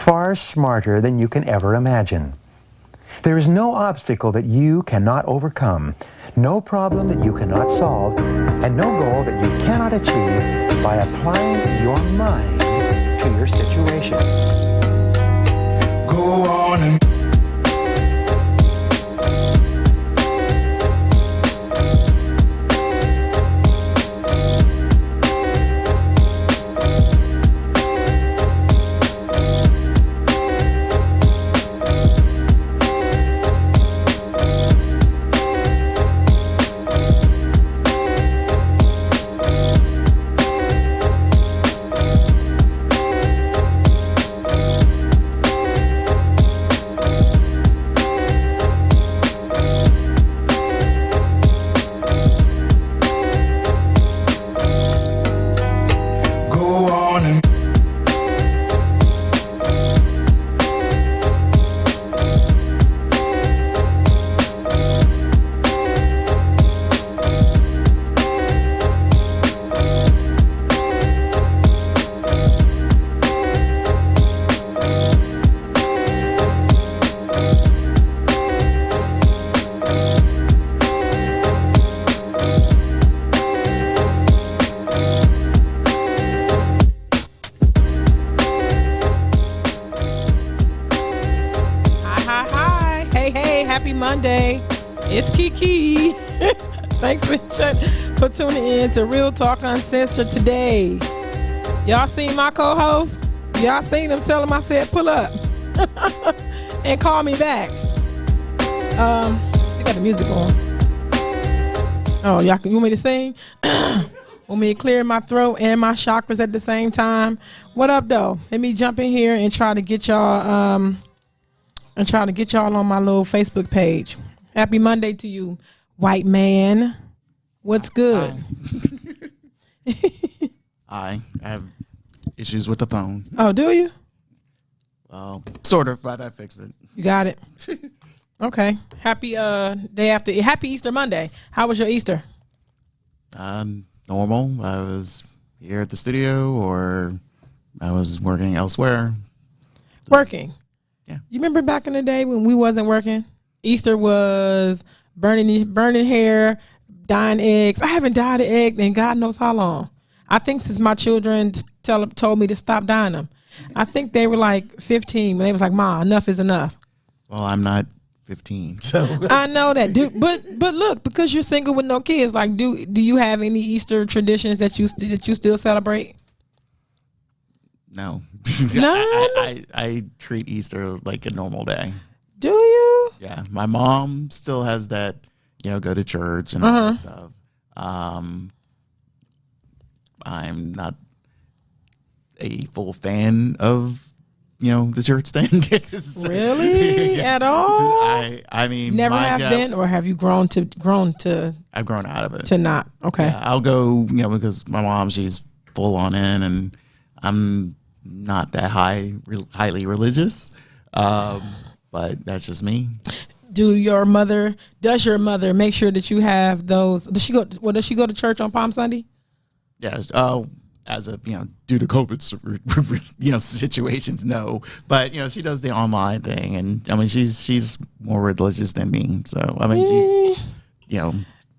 far smarter than you can ever imagine. There is no obstacle that you cannot overcome, no problem that you cannot solve, and no goal that you cannot achieve by applying your mind to your situation. Go on and for tuning in to Real Talk Uncensored today. Y'all seen my co-host? Y'all seen him? Tell him I said pull up and call me back. We got the music on. Oh, you want me to sing? Want me to clear my throat and my chakras at the same time? What up, though? Let me jump in here and try to get y'all on my little Facebook page. Happy Monday to you, white man. What's good? I have issues with the phone. Oh, do you? Well, sort of, but I fixed it. You got it. Okay. Happy day after. Happy Easter Monday. How was your Easter? Normal. I was here at the studio, or I was working elsewhere. Working. Yeah. You remember back in the day when we wasn't working? Easter was burning hair, dyeing eggs. I haven't dyed an egg in God knows how long. I think since my children told me to stop dyeing them. I think they were like 15 when they was like, "Ma, enough is enough." Well, I'm not 15, so I know that, dude. But look, because you're single with no kids, like, do you have any Easter traditions that you still celebrate? No. No. I treat Easter like a normal day. Do you? Yeah, my mom still has that, go to church and all that stuff. I'm not a full fan of, the church thing. Really? Yeah. At all? I mean, never have been, or have you grown to? I've grown out of it. To not. Okay. Yeah, I'll go, because my mom, she's full on in, and I'm not that highly religious. But that's just me. Does your mother make sure that you have those? Does she go to church on Palm Sunday? Yeah. As of, due to COVID, situations, no. But, she does the online thing. And I mean, she's more religious than me. So, I mean, she's.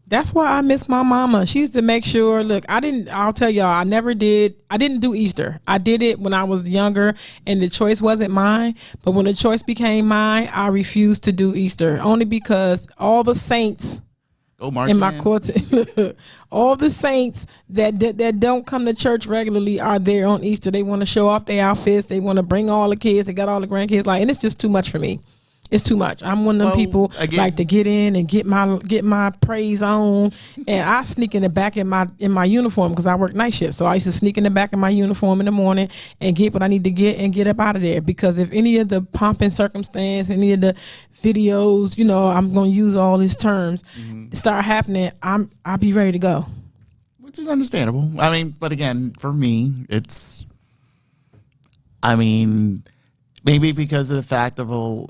That's why I miss my mama. She used to make sure, I'll tell y'all, I didn't do Easter. I did it when I was younger, and the choice wasn't mine. But when the choice became mine, I refused to do Easter, only because all the saints in my court, all the saints that don't come to church regularly are there on Easter. They want to show off their outfits. They want to bring all the kids. They got all the grandkids, and it's just too much for me. It's too much. I'm one of them people like to get in and get my praise on, and I sneak in the back in my uniform because I work night shift. So I used to sneak in the back of my uniform in the morning and get what I need to get and get up out of there. Because if any of the pomp and circumstance, any of the videos, I'm going to use all these terms, start happening, I'll be ready to go. Which is understandable. I mean, but again, for me, maybe because of the fact of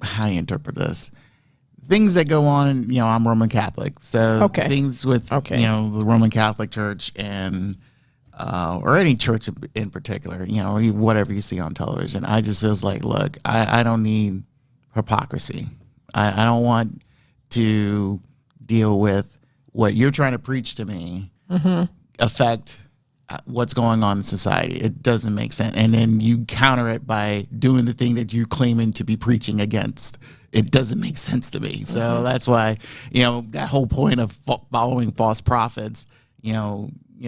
how you interpret this, things that go on. I'm Roman Catholic, so things with the Roman Catholic Church and or any church in particular, whatever you see on television. I just feels like, look, I don't need hypocrisy. I don't want to deal with what you're trying to preach to me affect what's going on in society. It doesn't make sense. And then you counter it by doing the thing that you're claiming to be preaching against. It doesn't make sense to me. So that's why, that whole point of following false prophets,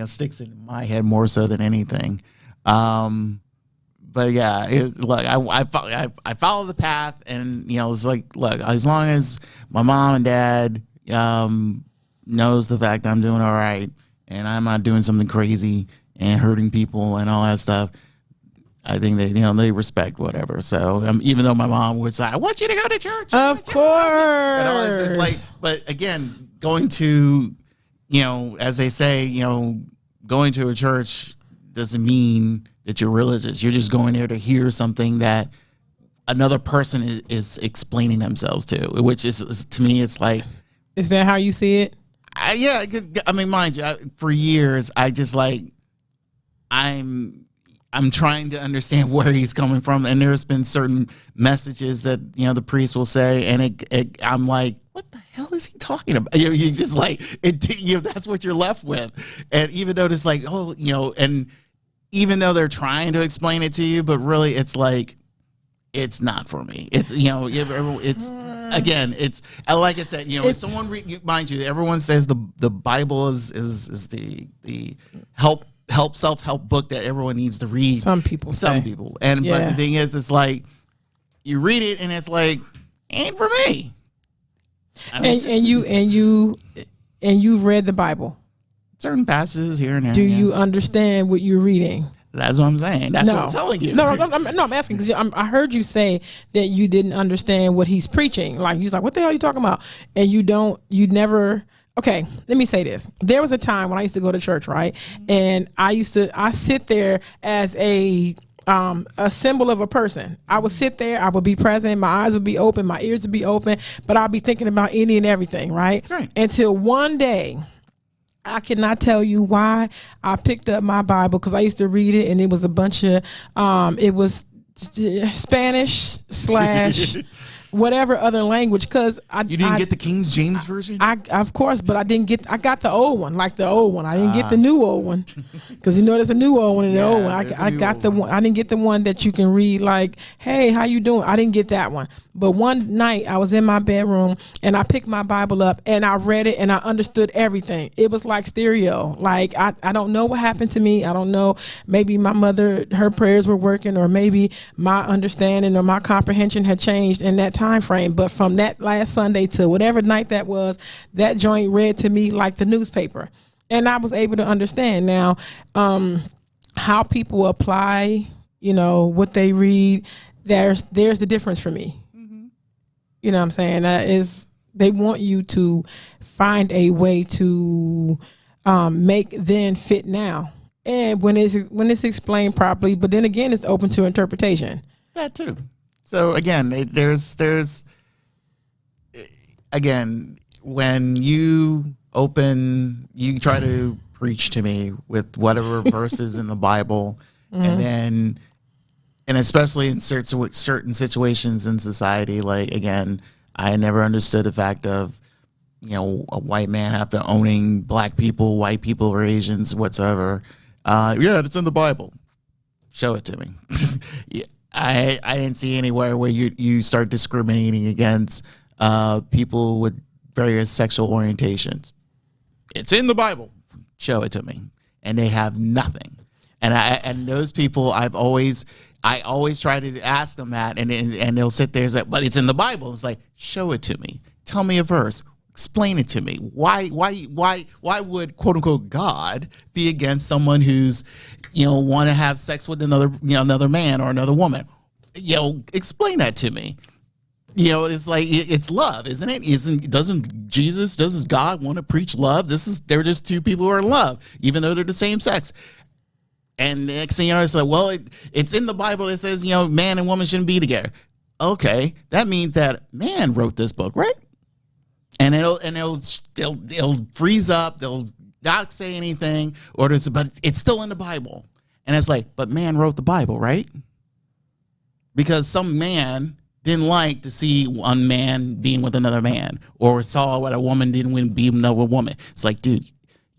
sticks in my head more so than anything. But yeah, look, I follow the path, and it's like, look, as long as my mom and dad knows the fact I'm doing all right, and I'm not doing something crazy and hurting people and all that stuff, I think they respect whatever. So even though my mom would say, "I want you to go to church," of course, and all this is like, but again, going to, as they say, going to a church doesn't mean that you're religious. You're just going there to hear something that another person is explaining themselves to, which is to me, it's like, is that how you see it? Yeah. I mean, mind you, for years, I just like, I'm trying to understand where he's coming from. And there's been certain messages that, the priest will say, and I'm like, what the hell is he talking about? You just like, that's what you're left with. And even though it's like, and even though they're trying to explain it to you, but really it's like, it's not for me. It's, it's, again, it's, like I said, if someone, mind you, everyone says the Bible is the self-help book that everyone needs to read. Some people. But the thing is, it's like, you read it and it's like, ain't for me. I mean, and you've read the Bible. Certain passages here and there. Do you understand what you're reading? That's what I'm saying. That's what I'm telling you. No, I'm asking because I heard you say that you didn't understand what he's preaching. Like, he was like, what the hell are you talking about? And you never. Okay, let me say this. There was a time when I used to go to church, right? And I sit there as a symbol of a person. I would sit there, I would be present, my eyes would be open, my ears would be open, but I'll be thinking about any and everything, right? Until one day, I cannot tell you why I picked up my Bible, because I used to read it, and it was a bunch of, it was Spanish / whatever other language, because you didn't get the King James version. I of course, but I got the old one, like the old one. I didn't get the new old one, because there's a new old one and the old one. I got the one. I didn't get the one that you can read like, "Hey, how you doing?" I didn't get that one. But one night I was in my bedroom and I picked my Bible up and I read it and I understood everything. It was like stereo. Like, I don't know what happened to me. I don't know. Maybe my mother, her prayers were working, or maybe my understanding or my comprehension had changed in that time frame. But from that last Sunday to whatever night that was, that joint read to me like the newspaper. And I was able to understand now how people apply, what they read. There's the difference for me. You know what I'm saying? That is, they want you to find a way to make then fit now. And when it's explained properly, but then again, it's open to interpretation. That too. So again, there's again, when you try to preach to me with whatever verses in the Bible, and especially in certain situations in society, like, again, I never understood the fact of, a white man after owning black people, white people, or Asians, whatsoever. It's in the Bible. Show it to me. Yeah, I didn't see anywhere where you start discriminating against people with various sexual orientations. It's in the Bible. Show it to me. And they have nothing. And those people, I always try to ask them that, and they'll sit there and say, but it's in the Bible. It's like, show it to me. Tell me a verse. Explain it to me. Why would, quote unquote, God be against someone who's, want to have sex with another man or another woman? Explain that to me. It's like, it's love, isn't it? Doesn't God want to preach love? They're just two people who are in love, even though they're the same sex. And next thing you know, it's like, well, it's in the Bible. It says, man and woman shouldn't be together. Okay, that means that man wrote this book, right? And they'll freeze up. They'll not say anything, or but it's still in the Bible. And it's like, but man wrote the Bible, right? Because some man didn't like to see one man being with another man, or saw what a woman didn't want to be with another woman. It's like, dude,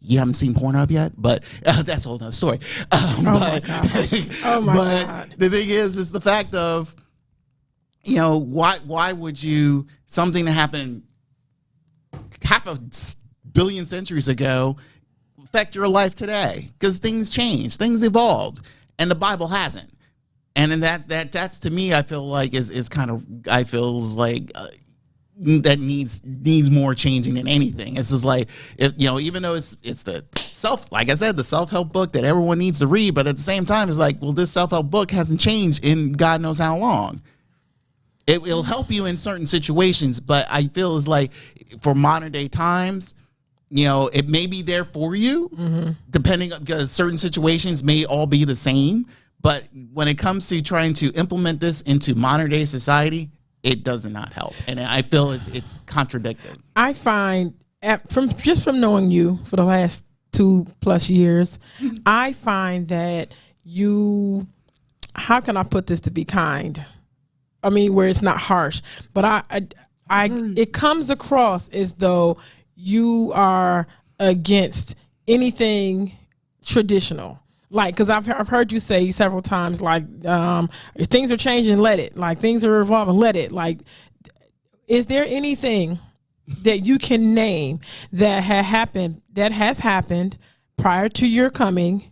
you haven't seen Pornhub yet? But that's a whole nother story. my God. Oh, my God. The thing is the fact of, why would you, something that happened half a billion centuries ago, affect your life today? Because things change, things evolved, and the Bible hasn't. And then that's to me, I feel like is kind of, I feels like that needs more changing than anything. It's just like, even though it's the like I said, the self-help book that everyone needs to read, but at the same time, it's like, well, this self-help book hasn't changed in God knows how long. It'll help you in certain situations, but I feel it's like for modern day times, it may be there for you, depending on, because certain situations may all be the same. But when it comes to trying to implement this into modern day society, it does not help. And I feel it's contradicted. I find from knowing you for the last 2+ years, I find that you, how can I put this to be kind? I mean, where it's not harsh, but it comes across as though you are against anything traditional. Like, because I've heard you say several times, like, if things are changing, let it. Like, things are evolving, let it. Like, is there anything that you can name that has happened prior to your coming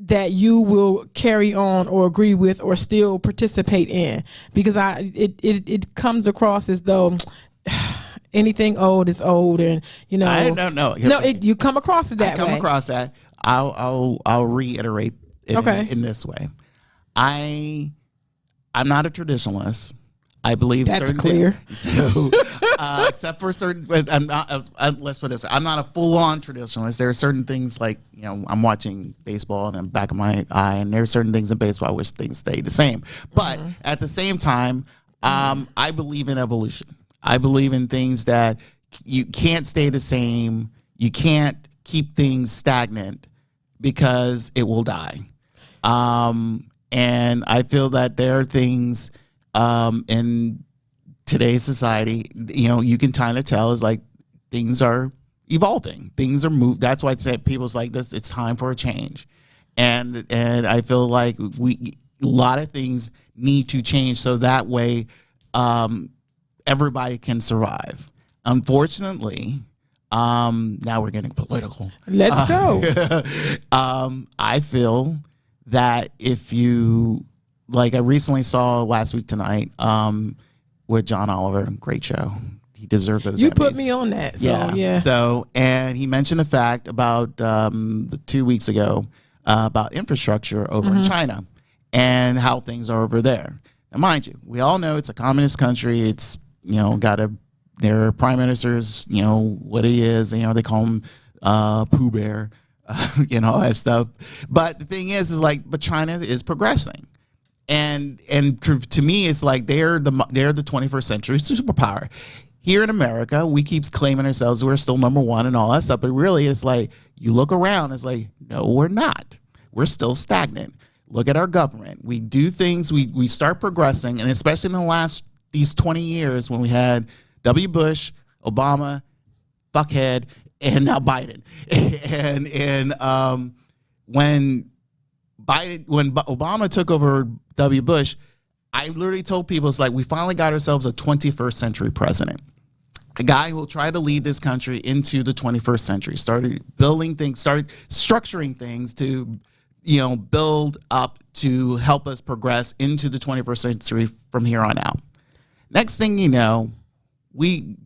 that you will carry on or agree with or still participate in? Because it comes across as though anything old is old, and I don't know. No, you come across it that way. I come across that. I'll reiterate it in this way. I'm not a traditionalist. I believe that's clear. So, except for certain, I'm not. Let's put this. I'm not a full-on traditionalist. There are certain things like I'm watching baseball and I'm back of my eye, and there are certain things in baseball I wish things stayed the same. But at the same time, I believe in evolution. I believe in things that you can't stay the same. You can't keep things stagnant because it will die. And I feel that there are things in today's society, you can kind of tell is like things are evolving, things are moving. That's why I say people's like this, it's time for a change. And I feel like a lot of things need to change so that way everybody can survive. Unfortunately, now we're getting political. Let's go. I feel that if you, like I recently saw last week tonight with John Oliver, great show. He deserved those You Emmys. put me on that. So, yeah. So, and he mentioned a fact about 2 weeks ago about infrastructure over in China and how things are over there. Now, mind you, we all know it's a communist country. It's, their prime minister's, what he is, they call him Pooh Bear, all that stuff. But the thing is like, but China is progressing. And to me, it's like they're the 21st century superpower. Here in America, we keep claiming ourselves we're still number one and all that stuff. But really, it's like you look around, it's like, no, we're not. We're still stagnant. Look at our government. We do things, we start progressing, and especially in these 20 years when we had W. Bush, Obama, fuckhead, and now Biden. and when Obama took over W. Bush, I literally told people, it's like, we finally got ourselves a 21st century president. A guy who will try to lead this country into the 21st century, started building things, started structuring things to, build up to help us progress into the 21st century from here on out. Next thing you know,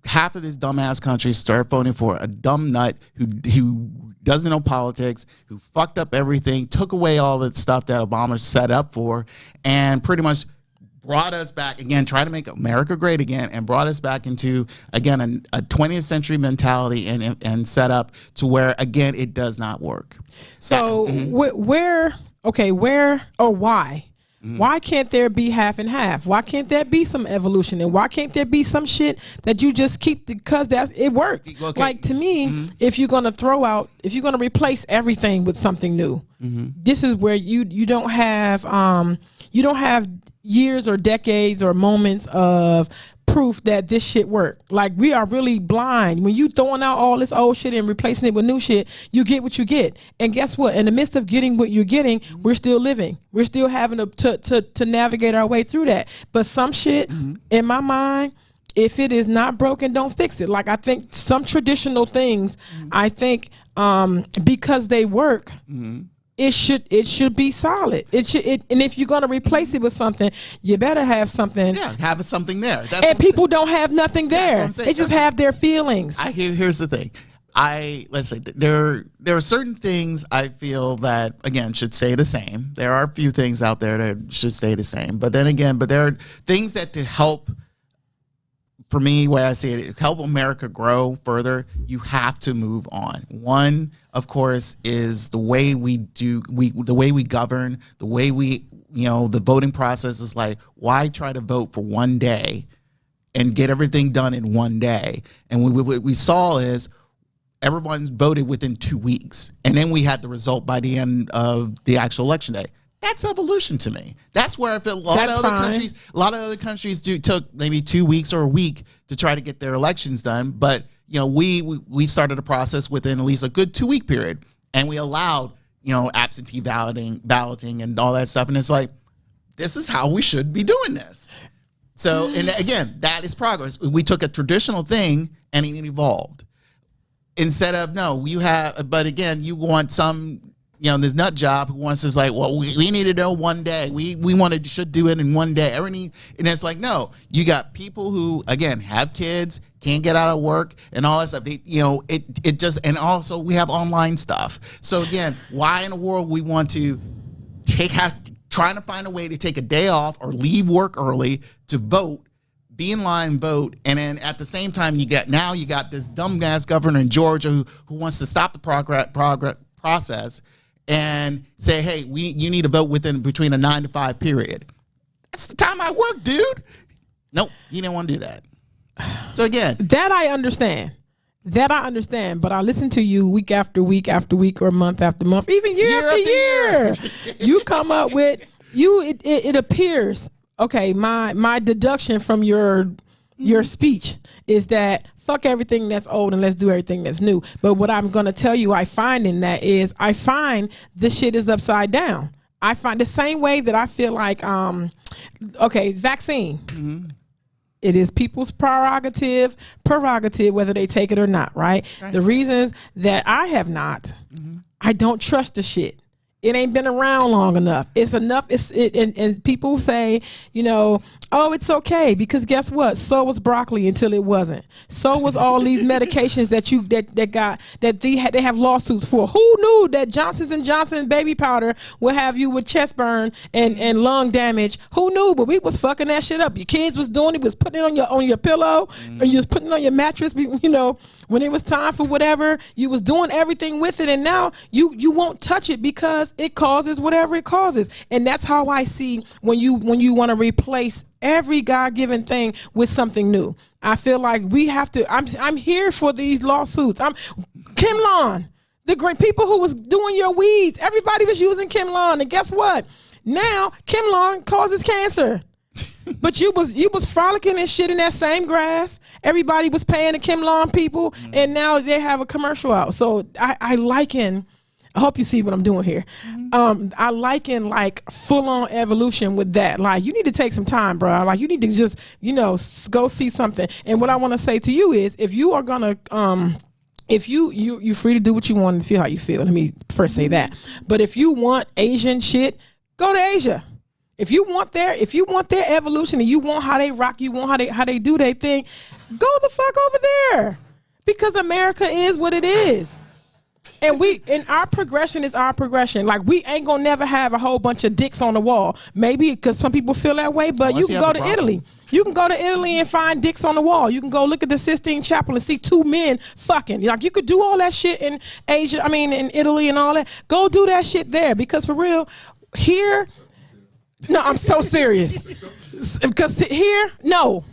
half of this dumbass country start voting for a dumb nut who doesn't know politics, who fucked up everything, took away all the stuff that Obama set up for, and pretty much brought us back again, trying to make America great again, and brought us back into, again, a 20th century mentality and set up to where, again, it does not work. So where or why Why can't there be half and half? Why can't there be some evolution? And why can't there be some shit that you just keep because it works? Okay. Like to me, if you're gonna replace everything with something new, this is where you don't have years or decades or moments of proof that this shit worked. Like we are really blind. When you throwing out all this old shit and replacing it with new shit, you get what you get. And guess what? In the midst of getting what you're getting, we're still living. We're still having to navigate our way through that. But some shit, in my mind, if it is not broken, don't fix it. Like I think some traditional things, I think because they work, it should be solid. And if you're gonna replace it with something, you better have something. Yeah, have something there. And people don't have nothing there. They just have their feelings. Here's the thing. Let's say there are certain things I feel that again should stay the same. There are a few things out there that should stay the same. But then again, there are things that to help. For me, where I see it, help America grow further, you have to move on. One, of course, is the way the way we govern, the way the voting process is like, why try to vote for one day and get everything done in one day? And what we saw is everyone's voted within 2 weeks. And then we had the result by the end of the actual election day. That's evolution to me. That's where I feel a lot of other countries took maybe 2 weeks or a week to try to get their elections done. But we started a process within at least a good 2 week period, and we allowed absentee balloting and all that stuff. And it's like, this is how we should be doing this. So, and again, that is progress. We took a traditional thing and it evolved. Instead of but again, you want some. This nut job who wants us like, well, we need to know one day. We should do it in one day. And it's like, no, you got people who, again, have kids, can't get out of work and all that stuff. And also we have online stuff. So again, why in the world we want to trying to find a way to take a day off or leave work early to vote, be in line, vote, and then at the same time you got this dumbass governor in Georgia who wants to stop the process and say, hey, you need to vote between a 9 to 5 period. That's the time I work, dude. Nope, you didn't want to do that. So again, that I understand, but I listen to you week after week after week or month after month, even year after year. You come up with it appears okay. My deduction from your speech is that fuck everything that's old and let's do everything that's new. But what I'm going to tell you I find in that is I find this shit is upside down. I find the same way that I feel like, vaccine. Mm-hmm. It is people's prerogative, whether they take it or not, right? The reasons that I have not, I don't trust the shit. It ain't been around long enough. It's enough. And people say, oh, it's okay because guess what? So was broccoli until it wasn't. So was all these medications that they have lawsuits for. Who knew that Johnson & Johnson baby powder will have you with chest burn and lung damage? Who knew? But we was fucking that shit up. Your kids was doing it. Was putting it on your pillow, or you was putting it on your mattress. When it was time for whatever, you was doing everything with it, and now you won't touch it because it causes whatever it causes. And that's how I see when you want to replace every God-given thing with something new. I feel like we have to. I'm here for these lawsuits. Kim Lawn, the great people who was doing your weeds. Everybody was using Kim Lawn, and guess what? Now Kim Lawn causes cancer. But you was frolicking and shit in that same grass. Everybody was paying the Kim Lawn people, and now they have a commercial out. So I liken. I hope you see what I'm doing here. I liken like full on evolution with that. Like you need to take some time, bro. Like you need to just go see something. And what I want to say to you is, if you are gonna if you're free to do what you want and feel how you feel. Let me first say that. But if you want Asian shit, go to Asia. If you want their evolution and you want how they rock, you want how they do their thing, go the fuck over there. Because America is what it is. And our progression is our progression. Like we ain't gonna never have a whole bunch of dicks on the wall. Maybe because some people feel that way, but you can go to Italy. You can go to Italy and find dicks on the wall. You can go look at the Sistine Chapel and see 2 men fucking. Like you could do all that shit in in Italy and all that. Go do that shit there, because for real, here No, I'm so serious. Because here, no.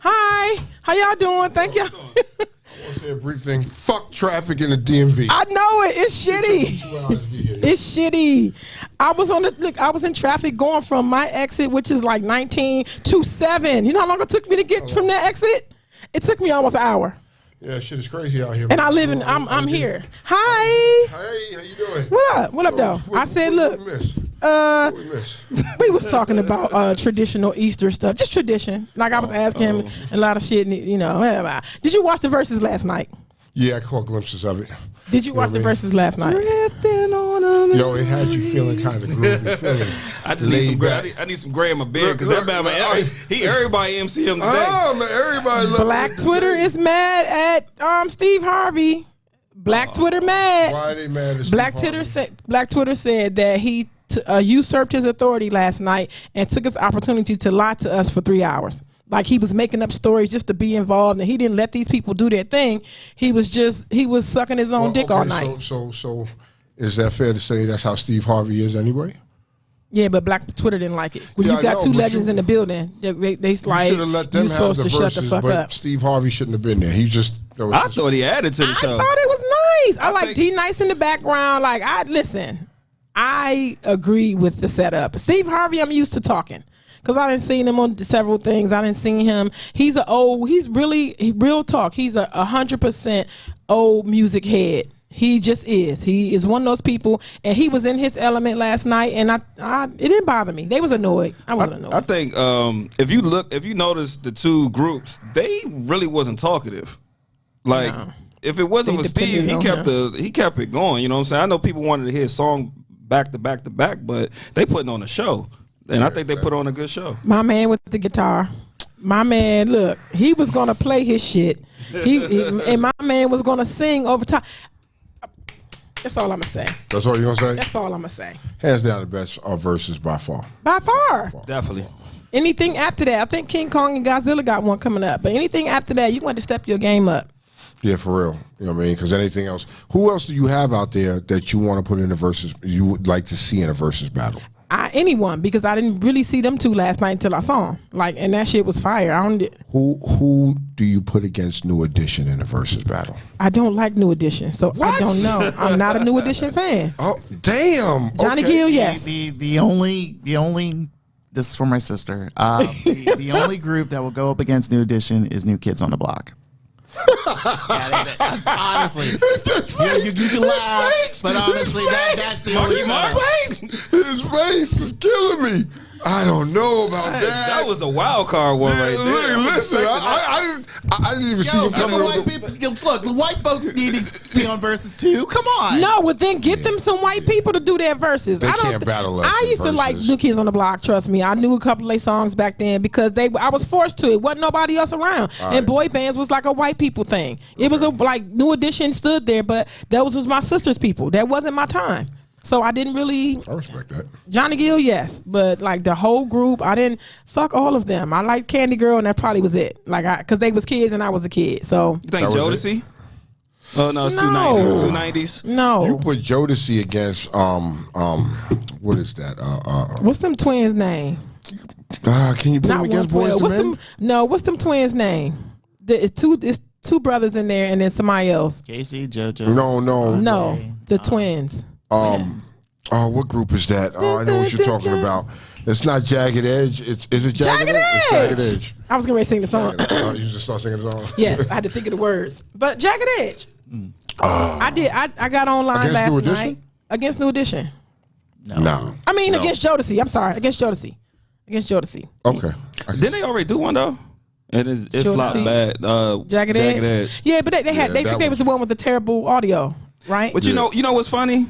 Hi, how y'all doing? Thank y'all. I want to say a brief thing. Fuck traffic in the DMV. I know it. It's shitty. It's shitty. I was in traffic going from my exit, which is like 19 to 7. You know how long it took me to get from that exit? It took me almost an hour. Yeah, shit is crazy out here. And I live in. I'm here. Hi. Hey, how you doing? What up, though? I said, look. We was talking about traditional Easter stuff, just tradition. Like I was asking him a lot of shit. You know, did you watch the verses last night? Yeah, I caught glimpses of it. Did you watch the verses last night? Yo, it had you feeling kind of groovy. I just need some gray. I need some gray in my beard because that man, everybody MC him today. Oh man, everybody love Black Twitter is mad at Steve Harvey. Black Twitter mad. Why are they mad at Black Twitter said that he usurped his authority last night and took his opportunity to lie to us for 3 hours. Like he was making up stories just to be involved, and he didn't let these people do their thing. He was sucking his own dick all night. So is that fair to say that's how Steve Harvey is anyway? Yeah, but Black Twitter didn't like it. When you got two legends in the building, they like, should have let them you supposed have the to verses, shut the fuck but up. Steve Harvey shouldn't have been there. He just. I thought he added to the show. I thought it was nice. I like D Nice in the background. Like I agree with the setup. Steve Harvey, I'm used to talking. Because I didn't see him on several things. I didn't see him. He's real talk. He's 100% old music head. He just is. He is one of those people, and he was in his element last night, and it didn't bother me. They was annoyed. I wasn't annoyed. I think if you notice the two groups, they really wasn't talkative. Like if it wasn't for Steve, he kept it going. You know what I'm saying? I know people wanted to hear a song back to back to back, but they putting on a show. And I think they put on a good show. My man with the guitar. My man, look, he was going to play his shit. And my man was going to sing over time. That's all I'm going to say. That's all you're going to say? That's all I'm going to say. Hands down the best verses by far. By far. Definitely. Anything after that, I think King Kong and Godzilla got one coming up. But anything after that, you're going to step your game up. Yeah, for real. You know what I mean? Because anything else. Who else do you have out there that you want to put in the verses, you would like to see in a versus battle? Anyone, because I didn't really see them two last night until I saw them. Like, and that shit was fire. Who do you put against New Edition in a versus battle? I don't like New Edition, so what? I don't know. I'm not a New Edition fan. Oh, damn. Johnny Gill, yes. The only this is for my sister. The only group that will go up against New Edition is New Kids on the Block. Honestly, you can laugh, but honestly, that's the only one. His face is killing me. I don't know about that. That was a wild card one right there. Listen, I didn't even see him coming over. Look, the white folks need to be on verses too. Come on. No, well then get them some white people to do their verses. They can't battle us. I used to like New Kids on the Block. Trust me, I knew a couple of their songs back then because I was forced to. It wasn't nobody else around, and boy bands was like a white people thing. It was like New Edition stood there, but those was my sister's people. That wasn't my time. So I didn't really. I respect that. Johnny Gill, yes, but like the whole group, I didn't fuck all of them. I liked Candy Girl, and that probably was it. Like, because they was kids and I was a kid. So you think Jodeci? Oh no, it's 290s. 290s. No, you put Jodeci against what is that? What's them twins' name? Can you put them against Boyz II Men? What's them twins' name? It's two brothers in there, and then somebody else. Casey, JoJo. No, the twins. What group is that? Oh, I know what you're talking about. It's not Jagged Edge. Is it Jagged Edge? It's Jagged Edge. I was going to sing the song. You just start singing the song? Yes, I had to think of the words. But Jagged Edge. I did. I got online last night against New Edition. No. I mean, against Jodeci. I'm sorry. Against Jodeci. Okay. Didn't they already do one though? And it flopped bad. Jagged Edge. Yeah, but they was the one with the terrible audio. Right, but you know what's funny?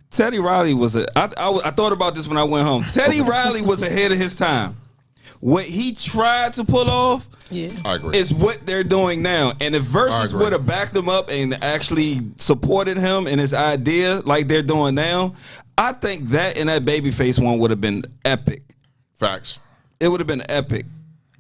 Teddy Riley was I thought about this when I went home. Teddy Riley was ahead of his time. What he tried to pull off, I agree, is what they're doing now. And if Versus would have backed him up and actually supported him and his idea like they're doing now, I think that and that Babyface one would have been epic. Facts. It would have been epic.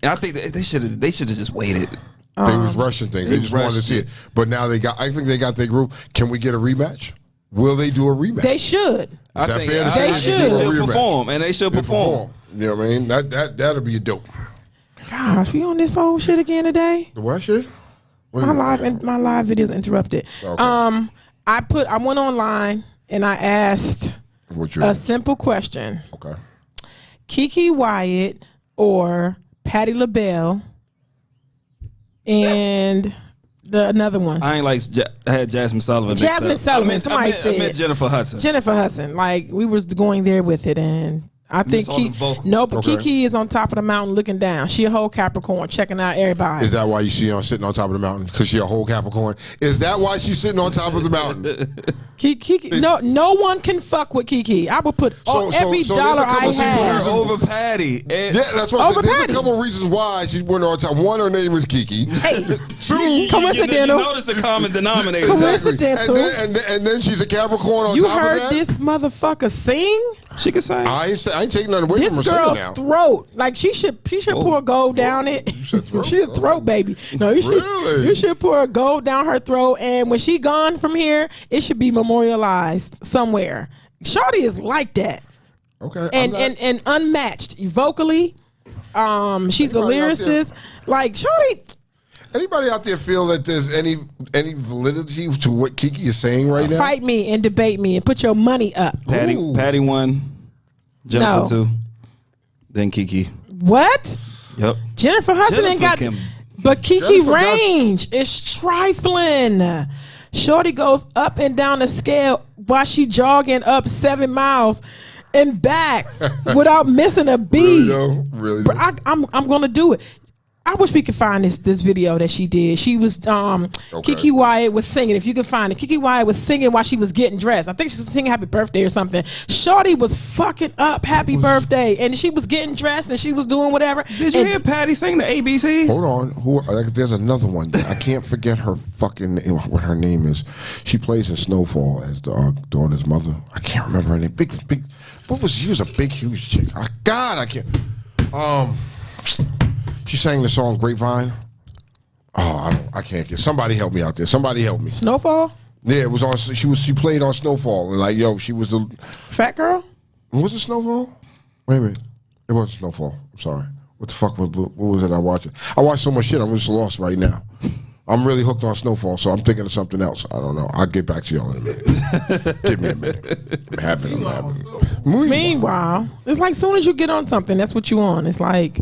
And I think that they should have just waited. They was rushing things. They just wanted to see it. But now I think they got their group. Can we get a rematch? Will they do a rematch? They should. I that think fair to I- say? They I think should. They Do a should rematch. perform, and they should They perform. You know what I mean? That'll be a dope. Gosh, we on this whole shit again today. The what shit? What My is it? live video's interrupted. Okay. I went online and I asked What you? a simple question: Okay. Kiki Wyatt or Patti LaBelle, and another one. I ain't like I had Jasmine Sullivan. mixed Jasmine up. Sullivan, I somebody meant said. Jennifer Hudson. Jennifer Hudson. Like we was going there with it, and I think saw the vocals. but Okay. Kiki is on top of the mountain looking down. She a whole Capricorn, checking out everybody. Is that why you see her sitting on top of the mountain? Because she a whole Capricorn. Is that why she's sitting on top of the mountain? Kiki, no one can fuck with Kiki. I would put every so dollar there's a couple I people have. who- Over Patty. And Yeah, that's what I Over said. There's Patty. a couple reasons why she went on top. One, her name is Kiki. Hey, you coincidental. notice the common denominator. Coincidental. And then she's a Capricorn on You top of heard that. this motherfucker sing? She can sing. I ain't taking nothing away from This her singing girl's now. throat, like she should pour gold down it. said throat? She's a throat baby. No, Really? you should pour gold down her throat, and when she gone from here, it should be memorialized somewhere. Shawty is like that, Okay. and unmatched vocally. She's the Anybody out there- lyricist. Like Shawty, Anybody out there feel that there's any validity to what Kiki is saying right now? fight me and debate me and put your money up. Ooh. Patty 1, Jennifer No. 2, then Kiki. What? Yep. Jennifer Hudson ain't got, Jennifer but Kiki Jennifer does- range is trifling. Shorty goes up and down the scale while she jogging up 7 miles and back without missing a beat. Really? Bro, I'm gonna do it. I wish we could find this video that she did. She was Kiki Wyatt was singing. If you can find it, Kiki Wyatt was singing while she was getting dressed. I think she was singing "Happy Birthday" or something. Shorty was fucking up "Happy Birthday," and she was getting dressed and she was doing whatever. Did you And hear Patty sing the ABCs? Hold on. There's another one. I can't forget her fucking name, what her name is. She plays in Snowfall as the daughter's mother. I can't remember her name. Big. What was she? Was a big, huge chick. I can't. She sang the song Grapevine. Oh, I can't get. Somebody help me out there. Somebody help me. Snowfall, Yeah, it was on. She played on Snowfall, and like, yo, she was the. Fat Girl. Was it Snowfall? Wait a minute. It wasn't Snowfall. I'm sorry. What the fuck? What was it I watched? I watched so much shit. I'm just lost right now. I'm really hooked on Snowfall, so I'm thinking of something else. I don't know. I'll get back to y'all in a minute. Give me a minute. I'm having. Meanwhile, it's like soon as you get on something, that's what you on. It's like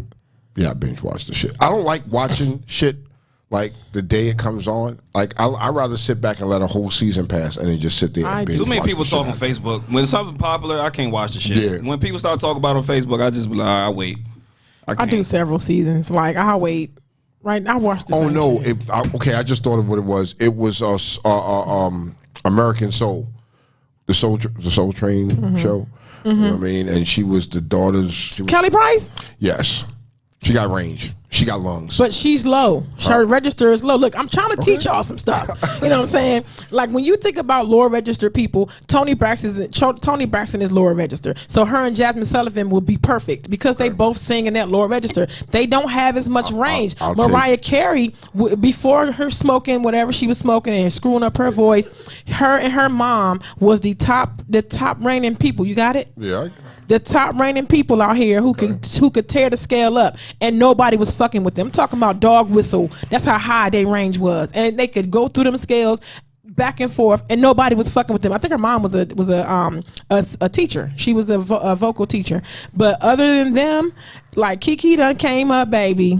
Yeah, I binge watch the shit. I don't like watching shit like the day it comes on. Like I'd rather sit back and let a whole season pass and then just sit there. And binge Too many watch people the talk on shit. Facebook. When something popular, I can't watch the shit. Yeah. When people start talking about it on Facebook, I just be like, I wait. I I can't. do several seasons. Like I'll wait. Right, I watched this. Oh no! Okay, I just thought of what it was. It was American Soul, the Soul Train show. You know what I mean? And she was the daughter's. Kelly Price, Yes, she got range. She got lungs. but she's low. Her register is low. Look, I'm trying to teach y'all some stuff. You know what I'm saying? Like when you think about lower register people, Tony Braxton is lower register. So her and Jasmine Sullivan will be perfect because they both sing in that lower register. They don't have as much range. I'll Mariah Carey, before her smoking whatever she was smoking and screwing up her voice, her and her mom was the top reigning people. You got it? Yeah. The top reigning people out here who could tear the scale up, and nobody was fucking with them. I'm talking about dog whistle. That's how high their range was, and they could go through them scales back and forth, and nobody was fucking with them. I think her mom was a teacher. She was a vocal teacher. But other than them, like Kiki done came up, baby.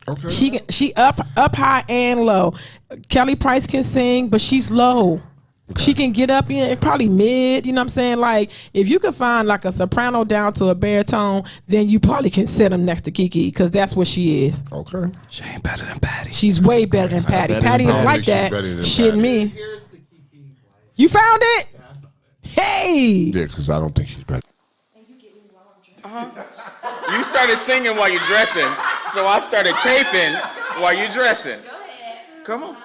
Okay. She up high and low. Kelly Price can sing, but she's low. She can get up in probably mid, you know what I'm saying? Like, if you could find like a soprano down to a baritone, then you probably can set them next to Kiki because that's what she is. Okay. She ain't better than Patty. She's way better than Patty. better Patty than is Patty. like She's that. better than Shit Patty. me. You found it? Hey! Yeah, because I don't think she's better. You started singing while you're dressing, so I started taping while you're dressing. Come on.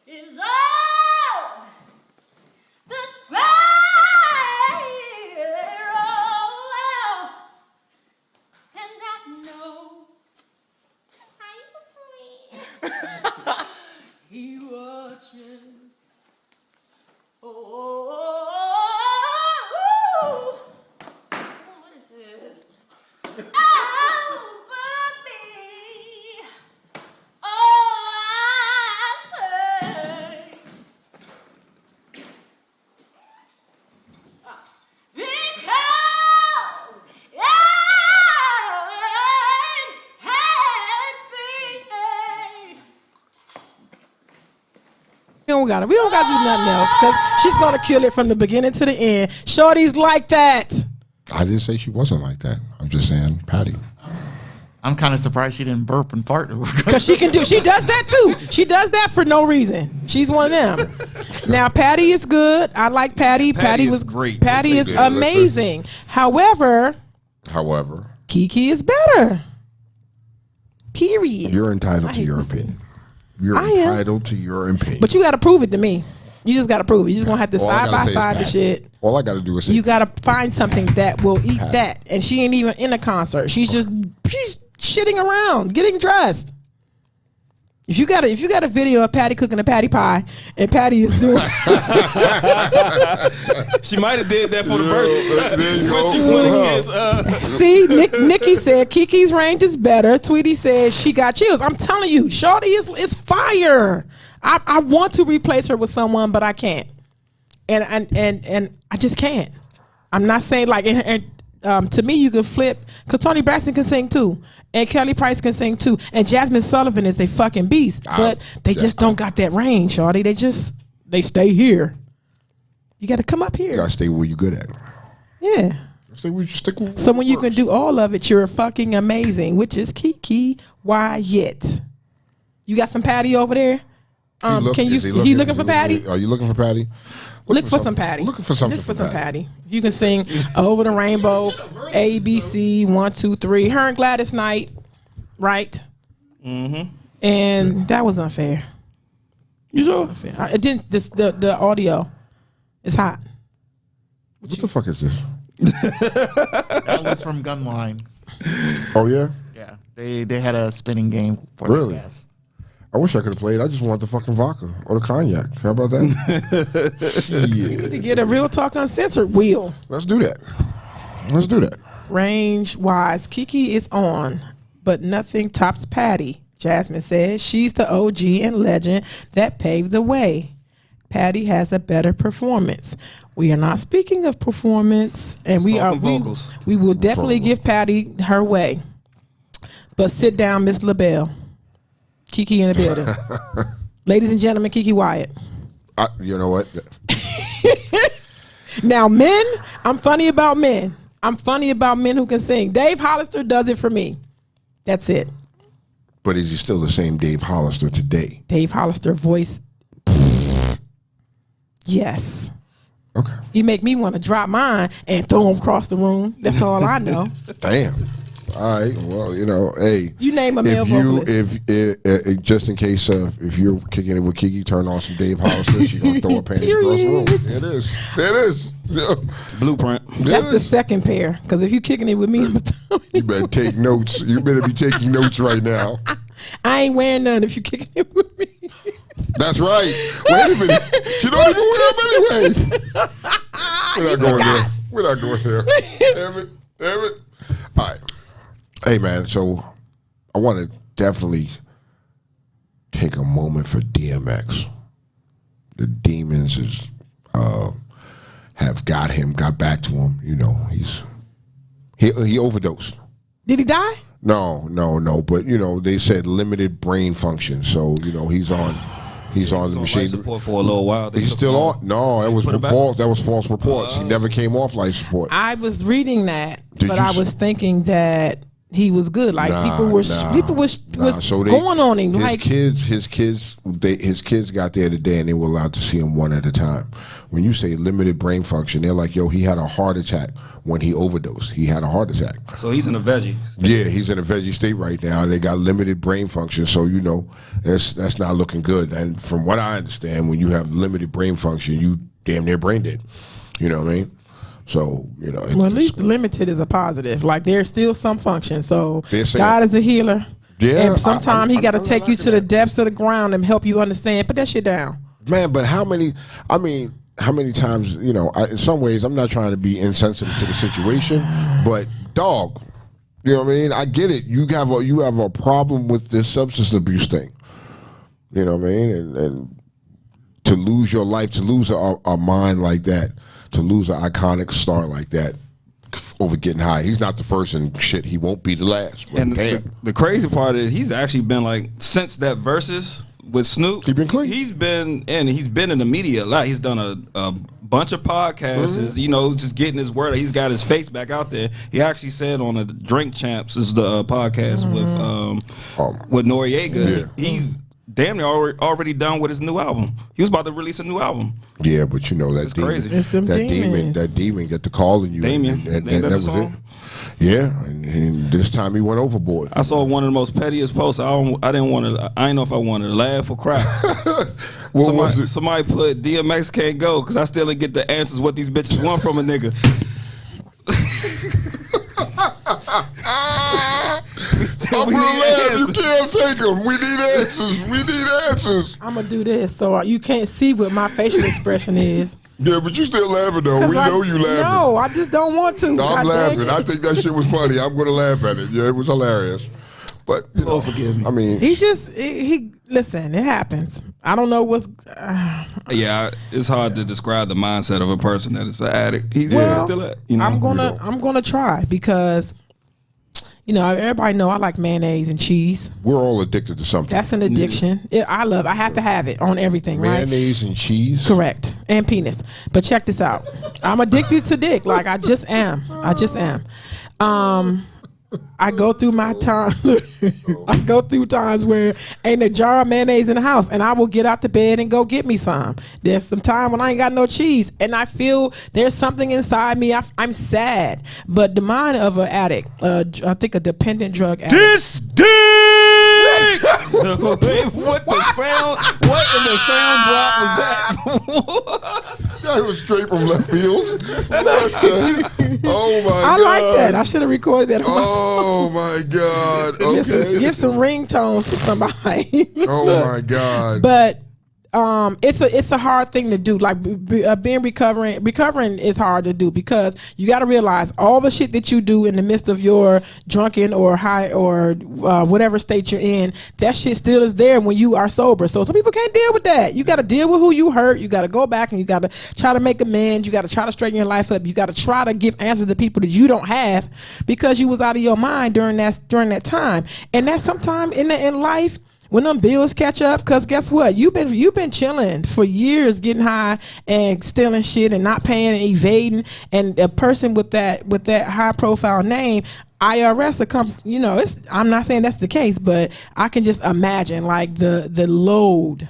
Is all no. He watching. Oh, what is it? Oh, but me. Oh, I say. We don't gotta do nothing else because she's gonna kill it from the beginning to the end. Shorty's like that. I didn't say she wasn't like that. I'm just saying, Patty. I'm kind of surprised she didn't burp and fart. Because she does that too. She does that for no reason. She's one of them. Now, Patty is good. I like Patty. Patty was great. Patty is amazing. However, Kiki is better. Period. You're entitled to your opinion. You're entitled to your opinion. But you got to prove it to me. You just got to prove it. You just going to have to side by side the shit. All I got to do is say you got to find something that will eat that. And she ain't even in a concert. She's shitting around, getting dressed. If you got a video of Patty cooking a patty pie and Patty is doing she might have did that for the verses. See, Nikki said Kiki's range is better. Tweety said she got chills. I'm telling you, Shorty is fire. I want to replace her with someone, but I can't. And I just can't. I'm not saying like to me you can flip because Toni Braxton can sing too. And Kelly Price can sing too. And Jasmine Sullivan is they fucking beast. But they just don't got that range, shorty. They stay here. You got to come up here. You got to stay where you're good at. Yeah. So when you can do all of it, you're fucking amazing, which is Kiki Wyatt. You got some Patty over there? He looking for Patty? Are you looking for Patty? Look for some Patty. Looking for something. Look for some Patty. You can sing Over the Rainbow, ABC, 1, 2, 3. Her and Gladys Knight, right? Mm-hmm. And that was unfair. You sure? It didn't. The audio is hot. What the fuck is this? That was from Gunline. Oh yeah. Yeah, they had a spinning game for really. That gas. I wish I could have played. I just want the fucking vodka or the cognac. How about that? You need to get a Real Talk Uncensored wheel. Let's do that. Range wise, Kiki is on, but nothing tops Patty. Jasmine says she's the OG and legend that paved the way. Patty has a better performance. We are not speaking of performance, and we will definitely give Patty her way. But sit down, Miss LaBelle. Kiki in the building. Ladies and gentlemen, Kiki Wyatt. You know what? Now, men, I'm funny about men. I'm funny about men who can sing. Dave Hollister does it for me. That's it. But is he still the same Dave Hollister today? Dave Hollister voice. Yes. Okay. You make me want to drop mine and throw him across the room. That's all I know. Damn. All right. Well, hey. You name a male vocalist. If just in case, if you're kicking it with Kiki, turn on some Dave Hollister. She's gonna throw her panties across the room. It is. Yeah. Blueprint. That's the second pair. Because if you're kicking it with me, you better take notes. You better be taking notes right now. I ain't wearing none if you're kicking it with me. That's right. Wait a minute. She don't even wear them anyway. We're not going there. Damn it. All right. Hey, man, so I want to definitely take a moment for DMX. The demons have got back to him. He overdosed. Did he die? No. But, they said limited brain function. So, he's on the machine. Life support for a little while. He's still on. No, that was false. That was false reports. He never came off life support. I was reading that, but I was thinking that he was good. Like people was going on him. His kids got there today, and they were allowed to see him one at a time. When you say limited brain function, they're like, yo, he had a heart attack when he overdosed. He had a heart attack. So he's in a veggie state. Yeah, he's in a veggie state right now. They got limited brain function, so that's not looking good. And from what I understand, when you have limited brain function, you damn near brain dead. You know what I mean? So, you know. Well, at least limited is a positive. Like there's still some function. So They're saying- God is a healer. Yeah, And sometimes he got to I'm take not you to the depths of the ground and help you understand. Put that shit down. Man, but how many times, you know, in some ways, I'm not trying to be insensitive to the situation, but dog, you know what I mean? I get it. You have a problem with this substance abuse thing. You know what I mean? And to lose your life, to lose a mind like that, to lose an iconic star like that over getting high. He's not the first, and shit, he won't be the last. But And damn. the crazy part is he's actually been like, since that Versus with Snoop, He been clean. He's been in the media a lot. He's done a bunch of podcasts, you know, just getting his word. He's got his face back out there. He actually said on the Drink Champs is the podcast with Noriega. Yeah. He's damn near already done with his new album. He was about to release a new album. Yeah, but you know that It's demon, crazy. It's them demons. that demon get to calling you. Damien, and ain't that that the was song? it. Yeah, and this time he went overboard. I saw one of the most pettiest posts. I didn't know if I wanted to laugh or cry. What was it? Somebody put DMX can't go because I still didn't get the answers what these bitches want from a nigga. I'm gonna laugh. You can't take them. We need answers. We need answers. I'm gonna do this so you can't see what my facial expression is. Yeah, but you still laughing though. 'Cause We know you laughing. No, I just don't want to. No, I'm God dang laughing. it. I think that shit was funny. I'm gonna laugh at it. Yeah, it was hilarious. But you know, Oh, forgive me. I mean, he listen. It happens. I don't know what's. Yeah, it's hard to describe the mindset of a person that is an addict. He's Well, still you know. I'm gonna try because. You know, everybody know I like mayonnaise and cheese. we're all addicted to something. That's an addiction. I have to have it on everything, right? Mayonnaise and cheese. Correct. And penis. But check this out. I'm addicted to dick. Like I just am. I go through my time. I go through times where ain't a jar of mayonnaise in the house, and I will get out the bed and go get me some. There's some time when I ain't got no cheese, and I feel there's something inside me. I'm sad, but the mind of an addict, I think a dependent drug addict. This dick. What the sound? What in the sound drop was that? That was straight from left field. Oh my god! I like that. I should have recorded that. On my Oh my god! Okay. give some ringtones to somebody. Oh my god! But it's a hard thing to do. Like being recovering is hard to do because you got to realize all the shit that you do in the midst of your drunken or high or whatever state you're in. That shit still is there when you are sober. So some people can't deal with that. You got to deal with who you hurt. You got to go back and you got to try to make amends. You got to try to straighten your life up. You got to try to give answers to people that you don't have because you was out of your mind during that time. And that's sometime in life. When them bills catch up, because guess what? You've been chilling for years, getting high and stealing shit and not paying and evading. And a person with that high profile name, IRS will come. You know, I'm not saying that's the case, but I can just imagine like the load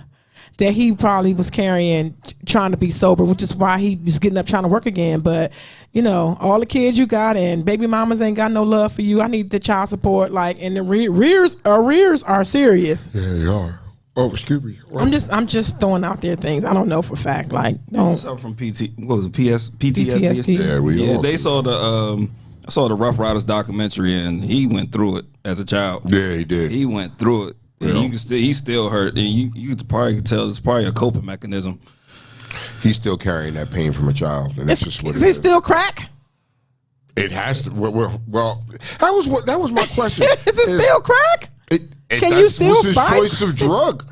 that he probably was carrying trying to be sober, which is why he was getting up trying to work again. But you know, all the kids you got and baby mamas ain't got no love for you. I need the child support, like, and the arrears are serious. Yeah, they are. Oh, excuse me. I'm just throwing out there things I don't know for a fact. Like, don't. Suffer from what was it? PTSD. Yeah, They saw the I saw the Rough Riders documentary and he went through it as a child. Yeah, he did. He went through it. And Yeah. you can he's still hurt, and you could probably tell it's probably a coping mechanism. He's still carrying that pain from a child, and that's just what Is it it is. still crack? It has to. Well, that was my question. Is it still crack? Can you still was his fight? choice of drug?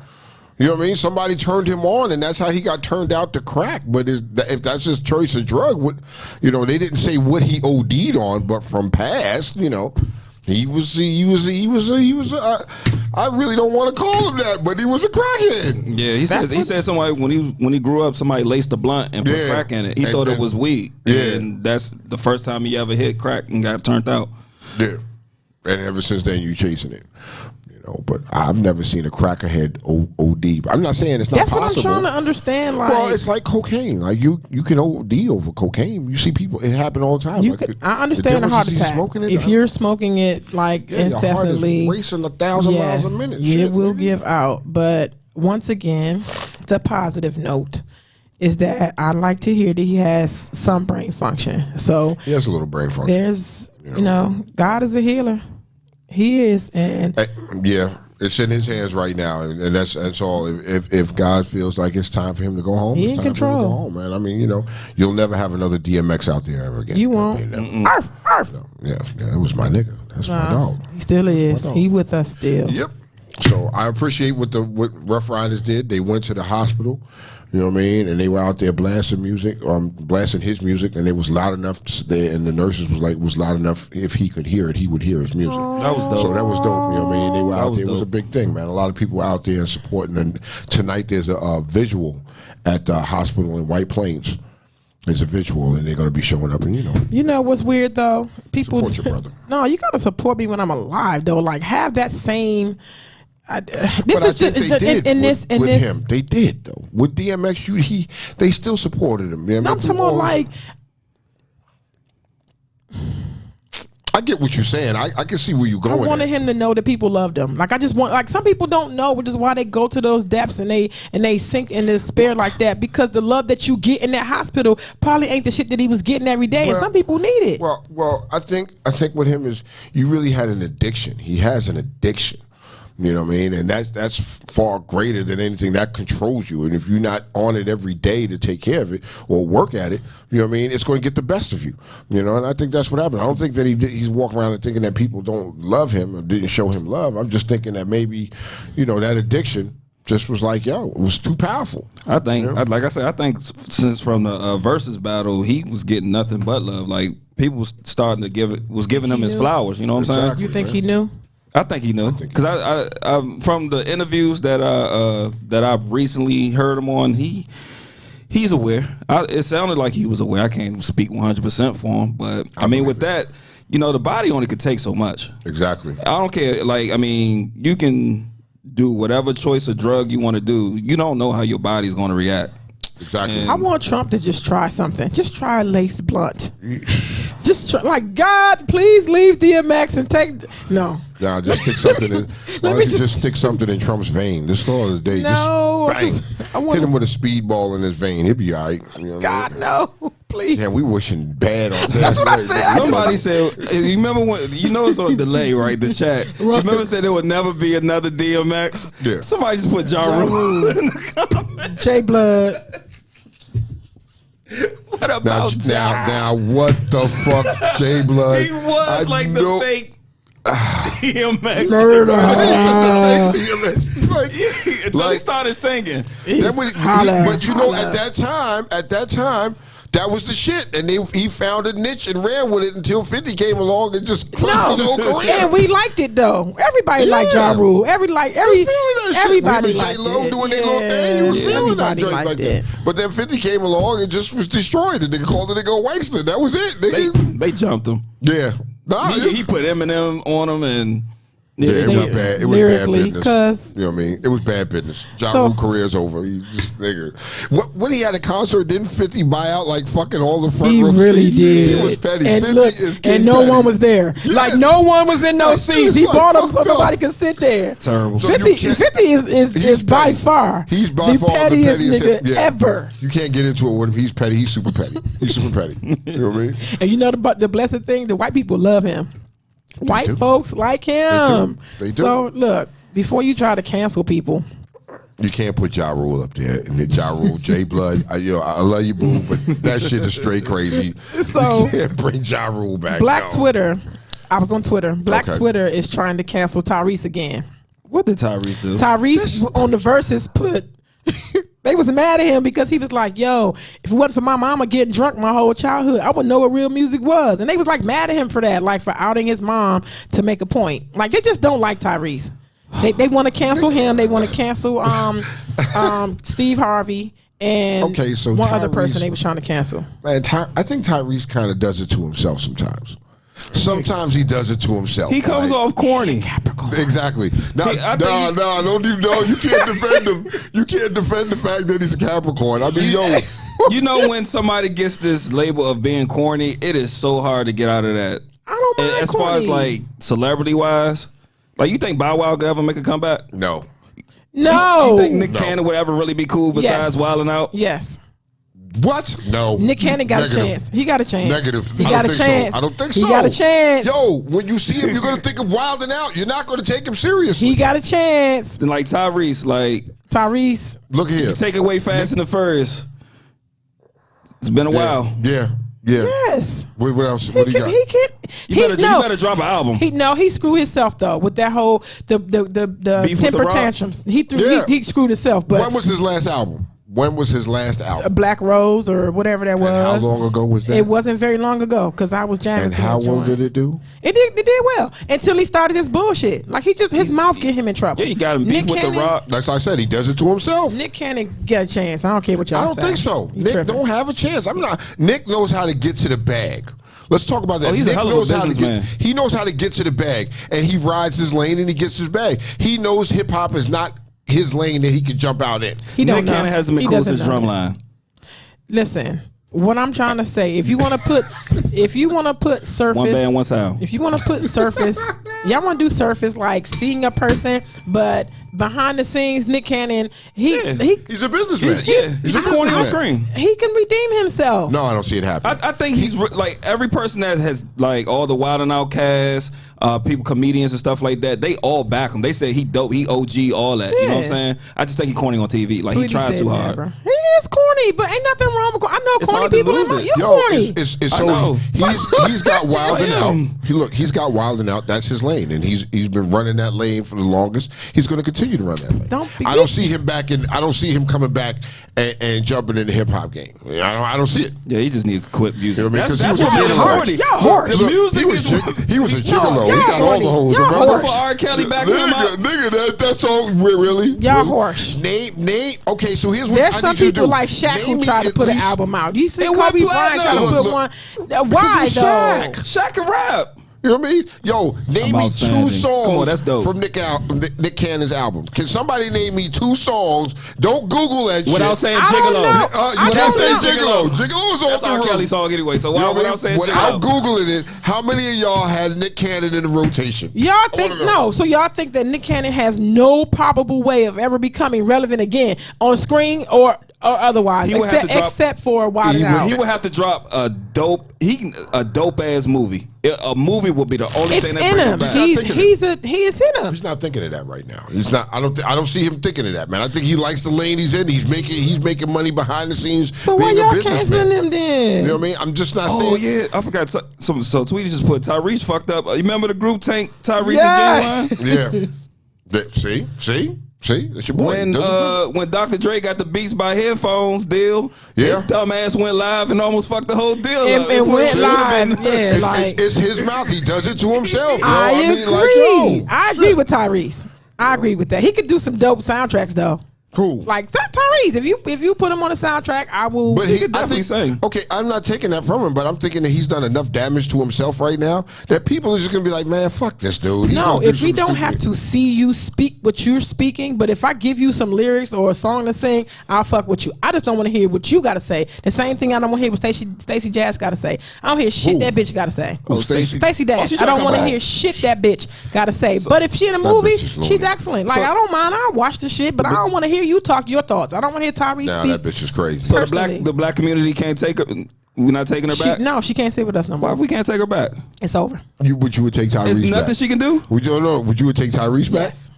You know what I mean? Somebody turned him on, and that's how he got turned out to crack. But if that's his choice of drug, they didn't say what he OD'd on, but from past, he was. I really don't want to call him that, but he was a crackhead. Yeah, he said somebody when he grew up, somebody laced a blunt and put crack in it. He thought it was weed. Yeah. And that's the first time he ever hit crack and got turned out. Yeah, and ever since then you chasing it. But I've never seen a crackerhead OD. I'm not saying it's not That's possible. what I'm trying to understand. Like, Well, it's like cocaine. Like you can OD over cocaine. You see people. It happen all the time. I understand a heart attack. If you're smoking it like incessantly, your heart is racing 1,000 miles a minute. It will give out. But once again, the positive note is that I like to hear that he has some brain function. So He has a little brain function. there's, God is a healer. He is, and Yeah, it's in his hands right now, and that's all. If God feels like it's time for him to go home, He it's in time for him to control. go home, man. I mean, you'll never have another DMX out there ever again. you won't. I mean, never. Arf, arf. Yeah, it was my nigga. That's my dog. He still is. dog. He with us still. Yep. So I appreciate what Rough Riders did. They went to the hospital, you know what I mean, and they were out there blasting music, blasting his music, and it was loud enough. And the nurses was loud enough. If he could hear it, he would hear his music. That was dope. So that was dope. You know what I mean? They were out was there. It was a dope. big thing, man. A lot of people were out there supporting. And tonight there's a visual at the hospital in White Plains. There's a visual, and they're going to be showing up. And You know what's weird though? People Support your brother. No, you gotta support me when I'm alive though. Like have that same. This But I is think just they did in with this. him. They did though. With DMX, they still supported him. Man. No, I'm talking about like. I get what you're saying. I can see where you're I going. wanted him to know that people loved him. Like I just want, like some people don't know, which is why they go to those depths and they sink in despair like that, because the love that you get in that hospital probably ain't the shit that he was getting every day, and some people need it. Well, I think with him is you really had an addiction. He has an addiction. You know what I mean? And that's far greater than anything that controls you. And if you're not on it every day to take care of it or work at it, you know what I mean, it's going to get the best of you. And I think that's what happened. I don't think that he's walking around and thinking that people don't love him or didn't show him love. I'm just thinking that maybe, that addiction just was like, it was too powerful. I think, like I said, I think since from the versus battle, he was getting nothing but love. Like people was starting to giving him his flowers. You know what I'm saying? You think he knew? I think he knew, because I from the interviews that I've recently heard him on, he's aware. It sounded like he was aware. I can't speak 100% for him, but I mean with that, the body only could take so much. Exactly. I don't care. Like I mean, you can do whatever choice of drug you want to do. You don't know how your body's going to react. Exactly. I want Trump to just try something. Just try a laced blunt. Just try, like, God, please leave DMX and take. No. Nah, just stick something in. Why don't you just stick something in Trump's vein? This call of the day. No, Just bang. I wanna- Hit him with a speedball in his vein. He'll be all right. You know what I mean? God, no. Please. Yeah, we wishing bad on that. That's what I said. Somebody said, you remember when, it's on delay, right? The chat. Remember said there would never be another DMX? Yeah. Somebody just put Ja Rule in the comments. J Blood. What about Ja? Now, what the fuck, J Blood? He was the fake DMX. Until he started singing. But at that time, that was the shit, and he found a niche and ran with it until 50 came along and just crushed his whole career. And we liked it though. Everybody liked Ja Rule. Everybody liked J-Lo it. doing their little thing. You was feeling that Everybody joint liked like it. that. But then 50 came along and just was destroyed. The nigga called the nigga a waster. That was it. Nigga. They jumped him. Yeah. Nah, He put Eminem on him, and it was bad. It was lyrically, bad business. 'cause- You know what I mean? It was bad business. Ja So- Rule career's over. He just nigga. When he had a concert, didn't 50 buy out like fucking all the front He row really seats? did. He was petty. And 50 look, is King and no petty. one was there. Yes. Like no one was in those Yes, seats. He it's like bought them so fucked nobody up. could sit there. Terrible. So you 50 can't- is He's by petty. far He's by the far pettiest the pettiest nigga yeah. ever. You can't get into it with him. He's petty. He's super petty. He's super petty. You know what I mean? And you know the blessed thing, the white people love him. White do. folks like him. They do. So look, before you try to cancel people, You can't put Ja Rule up there. And then Ja Rule, J Blood. I love you, boo, but that shit is straight crazy. So- you can't bring Ja Rule back. Black no. Twitter. I was on Twitter. Black Okay. Twitter is trying to cancel Tyrese again. What did Tyrese do? Tyrese on the verses put. They was mad at him because he was like, yo, if it wasn't for my mama getting drunk my whole childhood, I wouldn't know what real music was. And they was like mad at him for that, like for outing his mom to make a point. Like they just don't like Tyrese. They want to cancel him. They want to cancel Steve Harvey and Okay, so one other Tyrese- person they was trying to cancel. Man, I think Tyrese kind of does it to himself sometimes. Sometimes he does it to himself. He comes right? off corny. Exactly. No, I think don't even know. You can't defend him. You can't defend the fact that he's a Capricorn. I mean, yo. You know when somebody gets this label of being corny, it is so hard to get out of that. I don't mind As far as corny. like celebrity wise, like you think Bow Wow could ever make a comeback? No. No. You think Nick Cannon would ever really be cool besides Yes. Wildin' Out? Yes. What? No. Nick Cannon got Negative. a chance. He got a chance. Negative. He got a chance. So. I don't think so. He got a chance. Yo, when you see him, you're gonna think of Wildin' Out. You're not gonna take him seriously. He got a chance. Then like Tyrese, like Tyrese. Look here. take away Fast and the Furious. It's been a while. Yeah. Yes. What else? What do you got? He can. You better drop an album. He screwed himself though with that whole the Beef with temper The Rock? tantrums. He screwed himself. But When was his last album? Black Rose or whatever that was. And how long ago was that? It wasn't very long ago because I was jamming. And to how that well joint. did it do? It did well until he started his bullshit. Like his mouth get him in trouble. Yeah, you got him beef with The Rock. Like I said, he does it to himself. Nick Cannon get a chance. I don't care what y'all say. I don't think so. You Nick tripping. don't have a chance. Nick knows how to get to the bag. Let's talk about that. Oh, he's a Nick hell of a knows how to businessman. he knows how to get to the bag, and he rides his lane and he gets his bag. He knows hip hop is not his lane that he can jump out in. He don't Nick know. Cannon has him He in doesn't closest know drum that. line. Listen, what I'm trying to say, if you want to put surface, One band, one sound. if you want to put surface, y'all want to do surface like seeing a person, but behind the scenes, Nick Cannon, he's a businessman. He's just corny on screen. he can redeem himself. No, I don't see it happen. I think he's like every person that has like all the Wild 'N Out cast, people, comedians and stuff like that. They all back him. They say he dope, he OG, all that. You know what I'm Yeah. saying? I just think he corny on TV. Like Tweety he tries said too that, hard. bro. He is corny, but ain't nothing wrong with corny. I know It's corny hard to people. lose it. You're Yo, corny. it's I so know. he's got Wild 'N I Out. am. He's got Wild 'N Out. That's his lane, and he's been running that lane for the longest. He's going to continue to run that lane. Don't I don't see him back in. I don't see him coming back and jumping in the hip hop game. I don't see it. Yeah, he just need to quit music. You know what I mean? 'Cause That's he was what a I'm gigolo. corny. Y'all horse. The music he was a gigolo. y'all He got all the hoes. Y'all remember? horse. For R. Kelly back him up. Nigga, that's all. Really? Y'all Really? horse. Name. Okay, so here's what There's I some need you to people do. like Shaq Name who me try to at put an least- album out. You see It went Kobe Bryant try to platinum. put Look, one. because Why he's though? Shaq. Shaq can rap. You know what I mean? Yo, name I'm me outstanding. 2 songs Come on, that's dope. from Nick Cannon's album. Can somebody name me 2 songs? Don't Google that Without shit. saying I don't Gigolo. know. You I can't don't say know. Gigolo. Gigolo's off That's the R. roof. Kelly song anyway. So You know what I without mean? saying Without Gigolo. Googling it, how many of y'all had Nick Cannon in the rotation? Y'all think wanna know. no? So y'all think that Nick Cannon has no probable way of ever becoming relevant again on screen or otherwise, He would have to drop- except for Wild 'N Out. He would have to drop a dope ass movie. A movie would be the only It's thing that in brings him. him back. He is in him. He's not thinking of that right now. He's not. I don't see him thinking of that, man. I think he likes the lane he's in. He's making money behind the scenes. So why being a y'all businessman. canceling him then? You know what I mean? I'm just not Oh saying. yeah, I forgot. So Tweety just put Tyrese fucked up. You remember the group Tank, Tyrese Yeah. and Genuine? Yeah. See, that's your boy. When Dr. Dre got the Beats by Headphones deal, Yeah. his dumb ass went live and almost fucked the whole deal And- up. and went It would've live, been- yeah. it's his mouth. He does it to himself. Yo. I mean, agree. like, yo. I agree with Tyrese. I agree with that. He could do some dope soundtracks though. Cool. Like Tyrese, if you put him on a soundtrack, I will. But He could definitely sing. Okay, I'm not taking that from him, but I'm thinking that he's done enough damage to himself right now that people are just gonna be like, man, fuck this dude. He's No, gonna do if we some don't stupid- have to see you speak what you're speaking, but if I give you some lyrics or a song to sing, I'll fuck with you. I just don't want to hear what you got to say. The same thing I don't want to hear what Stacey Jazz got to say. I don't hear shit Who? that bitch got to say. Who, Stacey? Stacey Dash. she's I trying don't to want to come hear back. shit that bitch got to say. But if she in a movie, bitch is loaded. she's excellent. Like, I don't mind. I'll watch the shit, but I don't want to hear you talk your thoughts. I don't want to hear Tyrese Nah, speak. that bitch is crazy. So Personally. the black community can't take her. We're not taking her back. No, she can't sit with us no Why more. we can't take her back? It's over. You would take Tyrese There's back? nothing she can do. Would you know? Would you take Tyrese back? Yes.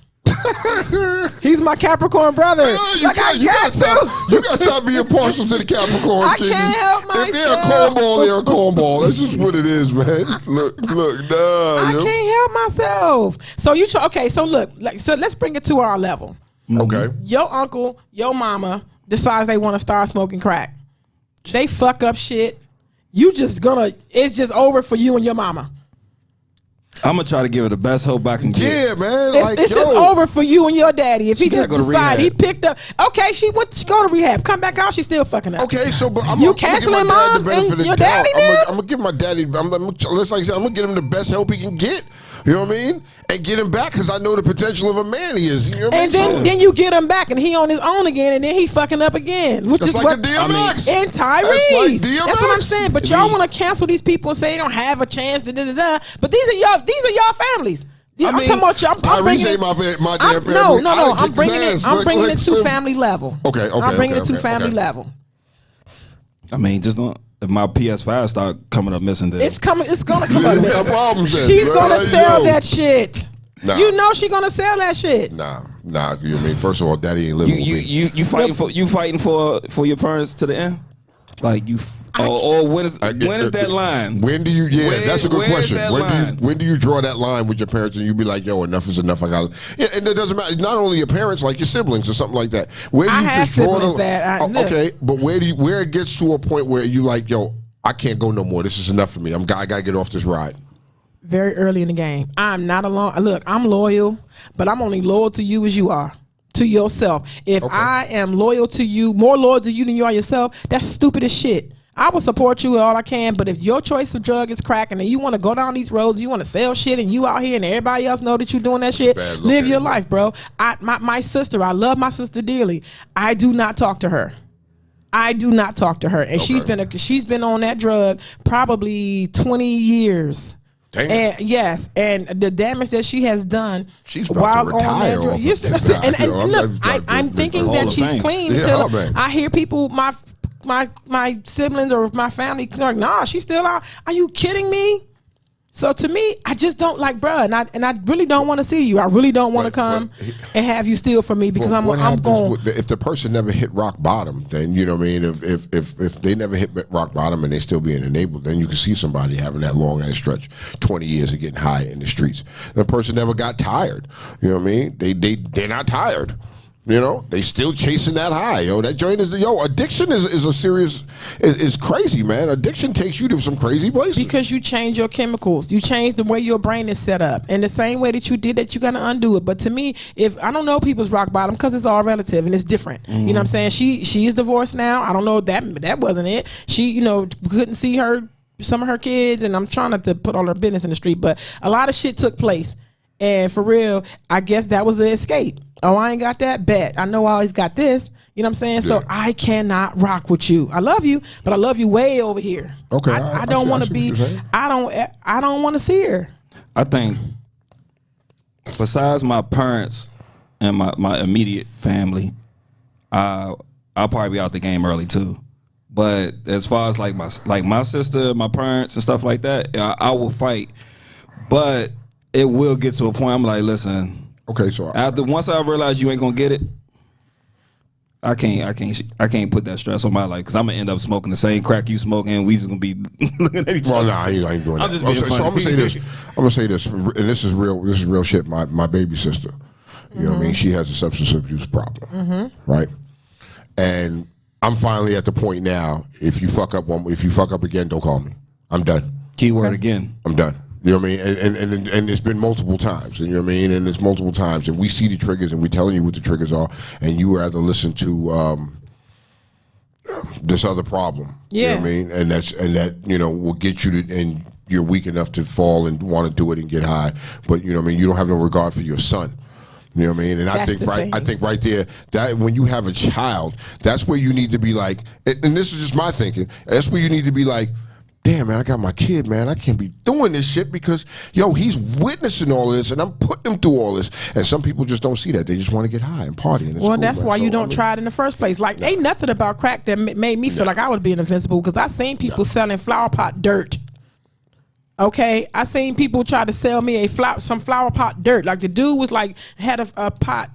He's my Capricorn brother. Yeah, Like, I got to. You gotta stop being partial to the Capricorn. I King. can't help If they're a myself. cornball, they're a cornball. That's just what it is, man. Look, nah. I yo. can't help myself. So okay. So look, so let's bring it to our level. Okay. Your uncle, your mama decides they want to start smoking crack. They fuck up shit. It's just over for you and your mama. I'm gonna try to give her the best hope I can get. Yeah, man. It's just over for you and your daddy. If he gotta just go to decide rehab. he picked up. Okay, she went to go to rehab. Come back out, she's still fucking up. Okay, so but I'm You gonna give my canceling dad moms the benefit and of your the doubt. daddy now? I'm gonna give my daddy. Let's like I said, I'm gonna get him the best help he can get. You know what I mean? And get him back because I know the potential of a man he is. You know what I And mean? then you get him back, and he on his own again, and then he fucking up again, which That's is like what the DMX. and Tyrese. That's like That's what I'm DMX. saying. But y'all want to cancel these people and say they don't have a chance. But these are y'all families. Yeah, I'm mean, talking about you. I'm Tyrese bringing ain't it. my I'm- damn family. no. I done I'm kicked bringing his it. ass. I'm Like- bringing like it to some- family level. Okay, I'm bringing it okay, to family okay. level. I mean, just don't. If my PS5 start coming up missing, then It's coming. It's gonna come up. got problems then, She's bro. gonna sell Yo. that shit. Nah. You know she's gonna sell that shit. Nah. You know what I mean? First of all, daddy ain't living with me. you fighting for your parents to the end, like you. Or when is that line? When do you? Yeah, that's a good question. When When do you draw that line with your parents and you be like, yo, enough is enough? I got. Yeah, and it doesn't matter. Not only your parents, like your siblings or something like that. Where do you have just draw siblings the? that okay, but where it gets to a point where you like, yo, I can't go no more. This is enough for me. I gotta get off this ride. Very early in the game. I'm not alone. Look, I'm loyal, but I'm only loyal to you as you are. To yourself. If I am loyal to you, more loyal to you than you are yourself, that's stupid as shit. I will support you all I can, but if your choice of drug is cracking and you want to go down these roads, you want to sell shit and you out here and everybody else know that you doing that shit, live your life, bro. My sister, I love my sister dearly. I do not talk to her. And she's been on that drug probably 20 years. Damn. And yes, and the damage that she has done She's about to retire off of this guy. and Yo, look, I'm I'm thinking Hall that of she's Fame. clean Yeah, until man. I hear people, my siblings or my family like, nah, she's still out. Are you kidding me? So to me, I just don't like, bruh, and I really don't want to see you. I really don't want to come and have you steal from me because I'm going. If the person never hit rock bottom, then you know what I mean. If they never hit rock bottom and they still being enabled, then you can see somebody having that long ass stretch, 20 years of getting high in the streets. The person never got tired. You know what I mean? They're not tired. You know, they still chasing that high, yo. That joint is, addiction is a serious, is crazy, man. Addiction takes you to some crazy places. Because you change your chemicals. You change the way your brain is set up. And the same way that you did that, you got to undo it. But to me, if I don't know people's rock bottom because it's all relative and it's different. You know what I'm saying? She is divorced now. I don't know, that wasn't it. She, couldn't see some of her kids, and I'm trying not to put all her business in the street, but a lot of shit took place. And for real, I guess that was the escape. Oh, I ain't got that? Bet. I know I always got this. You know what I'm saying? Yeah. So I cannot rock with you. I love you, but I love you way over here. Okay. I don't want to be, I don't want to see her. I think besides my parents and my immediate family, I'll probably be out the game early too. But as far as like my sister, my parents and stuff like that, I will fight. But it will get to a point I'm like, listen. Okay, so once I realize you ain't gonna get it, I can't put that stress on my life because I'm gonna end up smoking the same crack you smoking, and we just gonna be looking at each other. Well, nah, I ain't doing that. I'm just being funny. So I'm gonna say this, and this is real shit. My baby sister, you know what I mean? She has a substance abuse problem, right? And I'm finally at the point now. If you fuck up again, don't call me. I'm done. Keyword again. I'm done. You know what I mean? And it's been multiple times. You know what I mean? And it's multiple times. And we see the triggers and we're telling you what the triggers are. And you rather listen to this other problem. Yeah. You know what I mean? And that will get you to, and you're weak enough to fall and want to do it and get high. But you know what I mean? You don't have no regard for your son. You know what I mean? And I think right there, that when you have a child, that's where you need to be like, and this is just my thinking, that's where you need to be like, damn, man, I got my kid, man. I can't be doing this shit because, he's witnessing all of this and I'm putting him through all this. And some people just don't see that. They just want to get high and party. And well, cool, that's why you don't try it in the first place. Like, ain't nothing about crack that made me feel like I would be invincible because I seen people selling flower pot dirt. Okay, I seen people try to sell me some flower pot dirt. Like the dude was like had a pot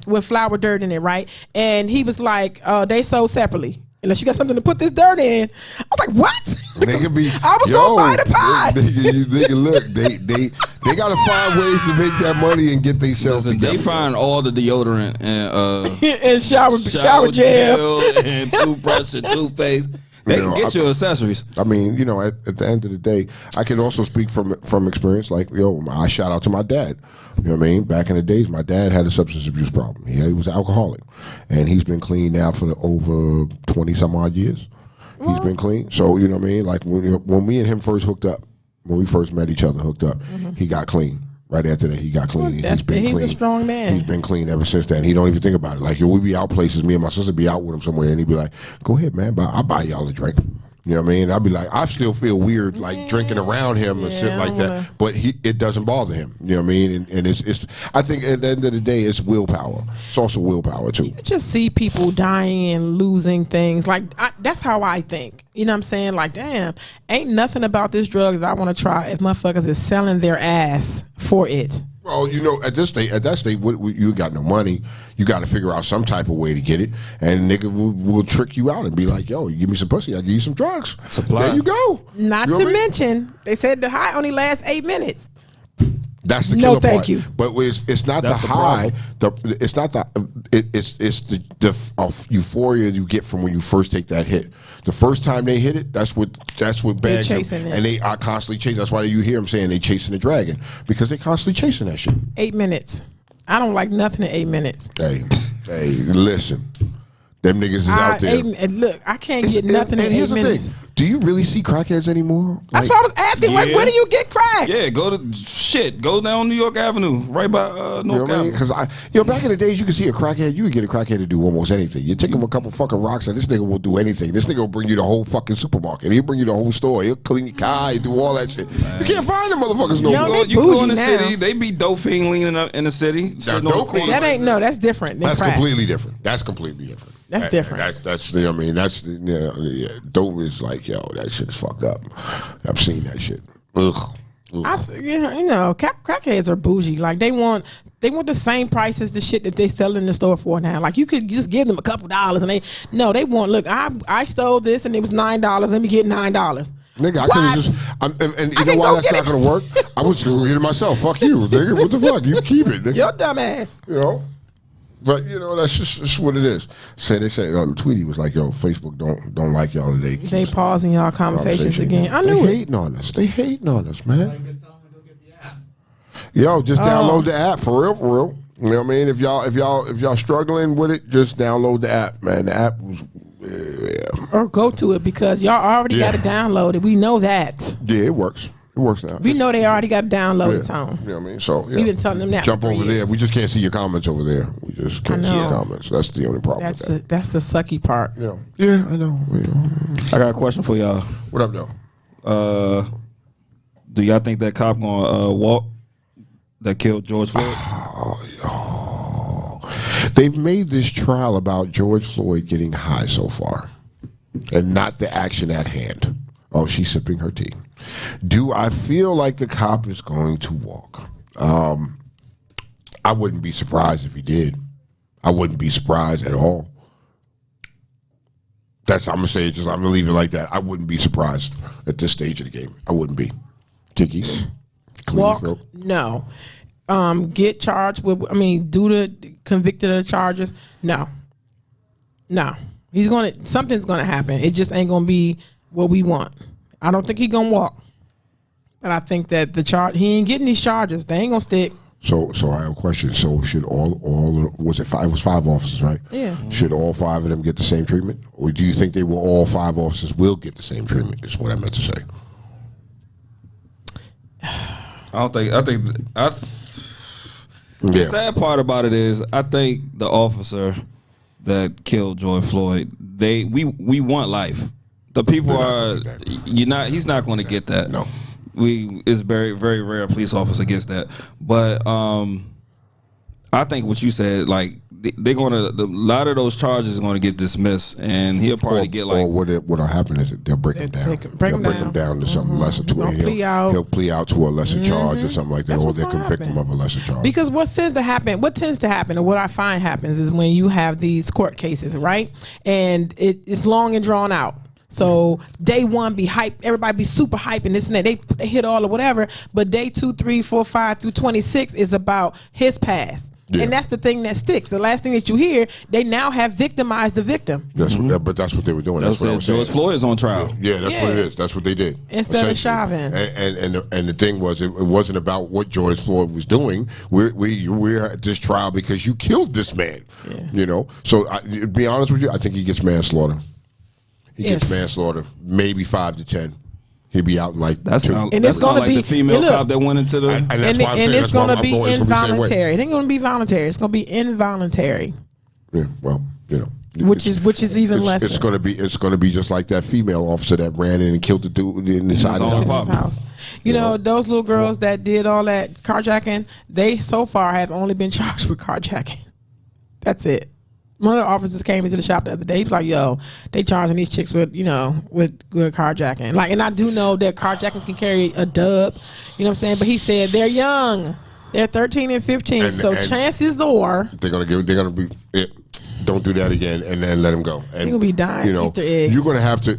with flower dirt in it, right? And he was like, they sold separately. Unless you got something to put this dirt in. I was like, what? I was gonna buy the pot. Look, they gotta find ways to make that money and get themselves together. They find all the deodorant and and shower gel and toothbrush and toothpaste. They can get your accessories. I mean, at the end of the day, I can also speak from experience. Like, I shout out to my dad. You know what I mean? Back in the days, my dad had a substance abuse problem. He was an alcoholic, and he's been clean now for over 20 some odd years. He's been clean. So you know what I mean? Like when we and him first hooked up, when we first met each other, hooked up, he got clean. Right after that, he got clean. Well, he's a strong man. He's been clean ever since then. He don't even think about it. Like, we be out places, me and my sister be out with him somewhere, and he'd be like, go ahead, man, I'll buy y'all a drink. You know what I mean? I'd be like, I still feel weird like drinking around him and shit like that. But it doesn't bother him. You know what I mean? And it's I think at the end of the day, it's willpower. It's also willpower too. You just see people dying and losing things. Like that's how I think. You know what I'm saying? Like, damn, ain't nothing about this drug that I want to try if motherfuckers is selling their ass for it. Well, you know, at that state, you got no money. You got to figure out some type of way to get it, and nigga will trick you out and be like, "Yo, you give me some pussy, I'll give you some drugs." Supply. There you go. Not to mention, they said the high only lasts 8 minutes. That's the killer part. Thank you. But it's not That's the the high. It's not the. It's the euphoria you get from when you first take that hit. The first time they hit it, that's what bags them, chasing it. and they are constantly chasing. That's why you hear them saying they chasing the dragon because they constantly chasing that shit. 8 minutes. I don't like nothing in 8 minutes. Hey, listen, them niggas is out there. Look, I can't get nothing in 8 here's minutes. the thing. Do you really see crackheads anymore? That's what I was asking. Like, where do you get crack? Yeah, go down New York Avenue, right by North Avenue. Because back in the days, you could see a crackhead. You could get a crackhead to do almost anything. You take him a couple fucking rocks, and this nigga will do anything. This nigga will bring you the whole fucking supermarket. He'll bring you the whole store. He'll clean your car. He'll do all that shit. Man. You can't find them motherfuckers no more. You go in the city. They be dope fiend leaning up in the city. That's different. That's crack. completely different. That's completely different. That's different. That's I mean, that's dope is like, yo, that shit is fucked up. I've seen that shit. Ugh. Crackheads are bougie. Like they want the same price as the shit that they sell in the store for now. Like you could just give them a couple dollars, and they want. Look, I stole this, and it was $9. Let me get $9. Nigga, I could have just, and you know why that's not gonna work? I was gonna get it myself. Fuck you, nigga. What the fuck? You keep it, nigga. Your dumb ass. You know. But that's just what it is. They say Tweety was like, "Yo, Facebook don't like y'all today." They pausing y'all conversations again. I knew they hating on us. They hating on us, man. Yo, just download the app for real, for real. You know what I mean? If y'all struggling with it, just download the app, man. The app was, or go to it because y'all already got it downloaded. We know that. Yeah, it works. It works now. We know they already got downloaded on. You know what I mean? So we've been telling them that. Jump over there. We just can't see your comments over there. We just can't see your comments. That's the only problem. That's the sucky part. Yeah, I know. I got a question for y'all. What up, though? Do y'all think that cop gonna walk that killed George Floyd? They've made this trial about George Floyd getting high so far, and not the action at hand. Oh, she's sipping her tea. Do I feel like the cop is going to walk? I wouldn't be surprised if he did. I wouldn't be surprised at all. I'm gonna say it just. I'm gonna leave it like that. I wouldn't be surprised at this stage of the game. I wouldn't be. Kiki, walk? No. Get charged with. Do the convicted of the charges? No. Something's gonna happen. It just ain't gonna be what we want. I don't think he's gonna walk, but I think that he ain't getting these charges. They ain't gonna stick. So I have a question. So should all was it five? It was 5 officers, right? Yeah. Should all 5 of them get the same treatment, or do you think all 5 officers will get the same treatment? Is what I meant to say. The sad part about it is, I think the officer that killed George Floyd, we want life. The people he's not going to get that. No. It's very, very rare a police officer gets that. But I think what you said, like they're gonna, a lot of those charges are going to get dismissed, and he'll probably get like. Or what'll happen is they'll break him down. Break him down to something lesser. He'll plea out to a lesser charge or something like that, or they'll convict him of a lesser charge. Because what tends to happen, and what I find happens is when you have these court cases, right, and it's long and drawn out. So day 1 be hype, everybody be super hype and this and that. They hit all or whatever, but day 2, 3, 4, 5 through 26 is about his past. Yeah. And that's the thing that sticks. The last thing that you hear, they now have victimized the victim. But that's what they were doing. That's what I was saying. George Floyd is on trial. Yeah, that's what it is. That's what they did. Instead of shoving. And the thing was, it wasn't about what George Floyd was doing. We're at this trial because you killed this man. Yeah. So to be honest with you, I think he gets manslaughter. He gets manslaughter, maybe 5 to 10. He'll be out in like that's going to be the female cop that went into the and it's going to be involuntary. It ain't going to be voluntary. It's going to be involuntary. Yeah, well, Which is even less. It's gonna be just like that female officer that ran in and killed the dude inside his house. You know, those little girls that did all that carjacking, they so far have only been charged with carjacking. That's it. One of the officers came into the shop the other day. He was like, "Yo, they charging these chicks with carjacking." Like, and I do know that carjacking can carry a dub. You know what I'm saying? But he said they're young. They're 13 and 15. And chances are they're gonna be. Don't do that again, and then let him go. And, you're gonna be dying. Easter eggs. You're gonna have to.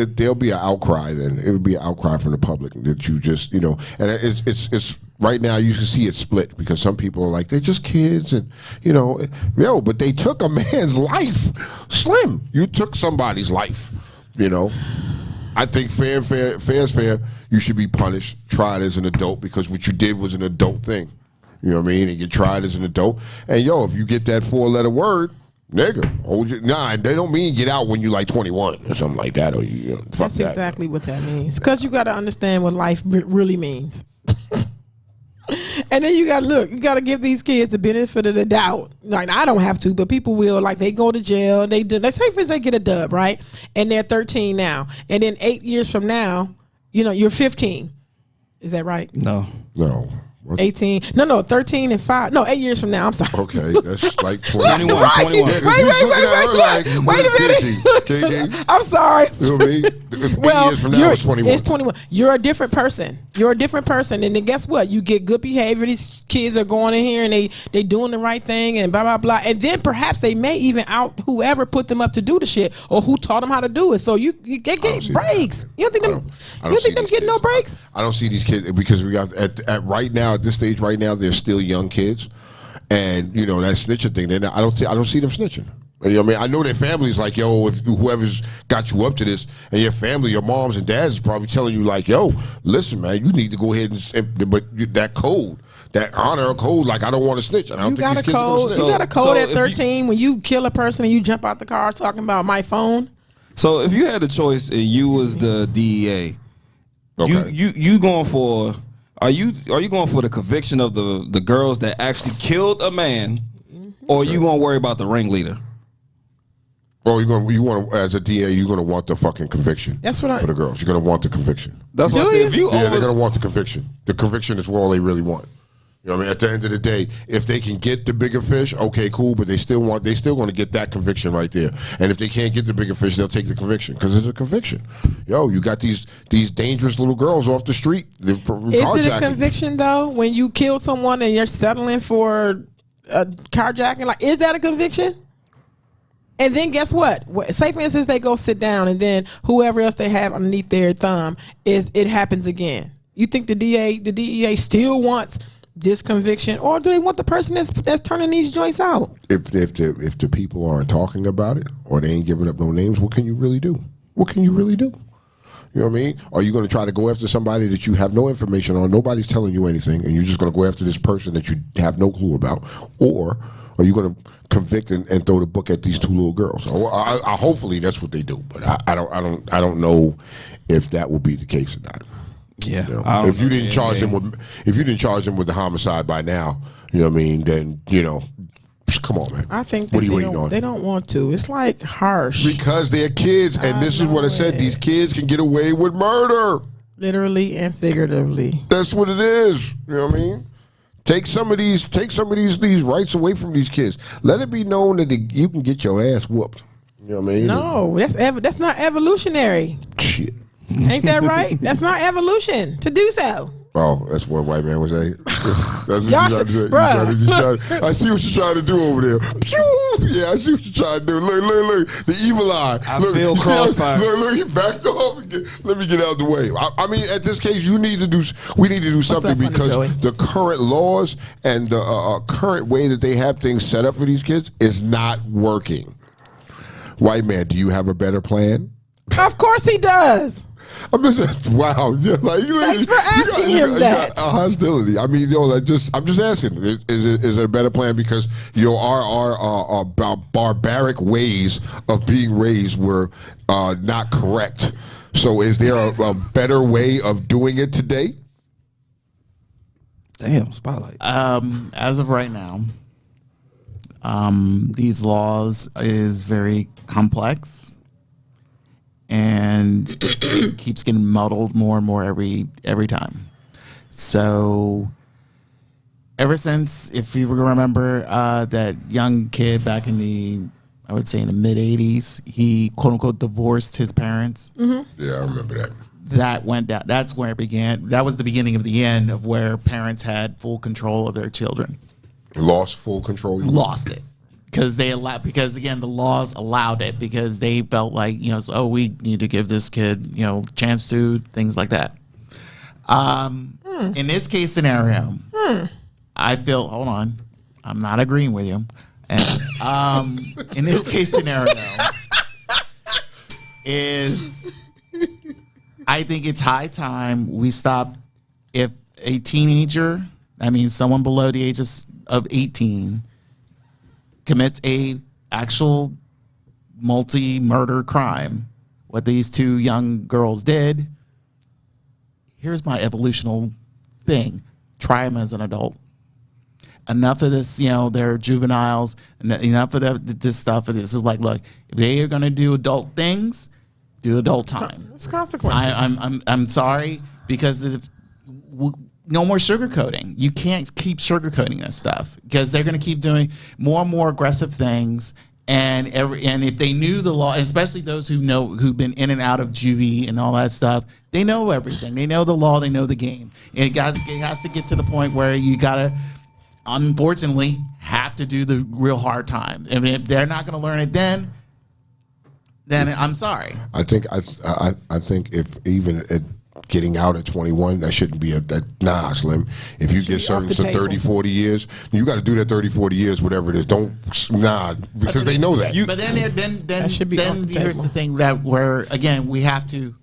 There'll be an outcry. Then it would be an outcry from the public that you just, and it's right now you can see it split because some people are like they're just kids, and but they took a man's life. Slim, you took somebody's life. I think fair is fair. You should be punished, tried as an adult because what you did was an adult thing. You know what I mean? And you tried as an adult. And if you get that 4-letter word. Nigga, they don't mean get out when you like 21 or something like that. Or that's exactly what that means. Because you got to understand what life really means. And then you got to give these kids the benefit of the doubt. Like, I don't have to, but people will. Like, they go to jail and let's say for instance they get a dub, right? And they're 13 now. And then 8 years from now, you're 15. Is that right? No. What? 18. No, 13 and 5. No, 8 years from now. I'm sorry. Okay, that's like 21. Right. 21. Wait a minute. I'm sorry. You know what I mean? 8 years from now, it's 21. It's 21. You're a different person. And then guess what? You get good behavior. These kids are going in here and they doing the right thing and blah, blah, blah. And then perhaps they may even out whoever put them up to do the shit or who taught them how to do it. So you get breaks. You don't think them getting no breaks? I don't see these kids because we got at right now, at this stage right now, they're still young kids, and that snitching thing. I don't see them snitching. You know what I mean? I know their families like, yo, if whoever's got you up to this, and your family, your moms and dads is probably telling you like, yo, listen, man, you need to go ahead but that code, that honor code, like I don't want to snitch. And I don't you got a code. You got a code at 13 when you kill a person and you jump out the car talking about my phone. So if you had the choice and you was the DEA, okay. you going for? Are you going for the conviction of the girls that actually killed a man, or are you going to worry about the ringleader? Oh, you want as a DA, you're going to want the fucking conviction. That's what for the girls. You're going to want the conviction. That's what I said. They're going to want the conviction. The conviction is all they really want. You know what I mean? At the end of the day, if they can get the bigger fish, okay, cool. But they still going to get that conviction right there. And if they can't get the bigger fish, they'll take the conviction because it's a conviction. Yo, you got these dangerous little girls off the street. Is it a conviction though when you kill someone and you're settling for carjacking? Like, is that a conviction? And then guess what? Say for instance they go sit down and then whoever else they have underneath their thumb it happens again. You think the DEA still wants this conviction, or do they want the person that's turning these joints out? If the people aren't talking about it, or they ain't giving up no names, what can you really do? What can you really do? You know what I mean? Are you going to try to go after somebody that you have no information on, nobody's telling you anything, and you're just going to go after this person that you have no clue about? Or are you going to convict and throw the book at these two little girls? I hopefully that's what they do, but I don't know if that will be the case or not. Yeah. If you didn't charge them with the homicide by now, you know what I mean? Then come on, man. I think what are you waiting on? They don't want to. It's like harsh because they're kids, and this is what I said. These kids can get away with murder, literally and figuratively. That's what it is. You know what I mean? Take some of these rights away from these kids. Let it be known that you can get your ass whooped. You know what I mean? No, that's not evolutionary. Shit. Ain't that right? That's not evolution to do so. Oh, that's what white man was saying. That's what y'all should, I see what you're trying to do over there. Pew! Yeah, I see what you're trying to do. Look. The evil eye. I feel crossfire. Look, he backed off. Let me get out of the way. I mean, at this case, we need to do something because the current laws and the current way that they have things set up for these kids is not working. White man, do you have a better plan? Of course he does. I'm just wow. Yeah, like, thanks for asking him that. A hostility. I mean, I'm just asking. Is it a better plan because our barbaric ways of being raised were not correct? So, is there a better way of doing it today? Damn, spotlight. As of right now, These laws is very complex, and it keeps getting muddled more and more every time. So ever since, if you remember that young kid back in the, I would say in the mid 80s, he quote unquote divorced his parents. Mm-hmm. Yeah, I remember that. That went down. That's where it began. That was the beginning of the end of where parents had full control of their children. Lost full control. Lost it because because again the laws allowed it because they felt like so, we need to give this kid chance to things like that. In this case scenario, I feel, hold on, I'm not agreeing with you. And in this case scenario, I think it's high time we stop. If a teenager, I mean someone below the age of 18, commits a actual multi-murder crime, what these two young girls did, here's my evolutional thing: try them as an adult. Enough of this, they're juveniles. Enough of this stuff. This is like, look, if they are going to do adult things, do adult time. It's consequences. I'm sorry, because no more sugarcoating. You can't keep sugarcoating this stuff because they're going to keep doing more and more aggressive things. And if they knew the law, especially those who've been in and out of juvie and all that stuff, they know everything. They know the law. They know the game. It has to get to the point where you gotta, unfortunately, have to do the real hard time. I mean, if they're not going to learn it then I'm sorry. I think if even getting out at 21, that shouldn't be nah, Slim. If you get sentenced to 30, 40 years, you got to do that 30, 40 years, whatever it is. Because they know that. But then here's the thing where, again, we have to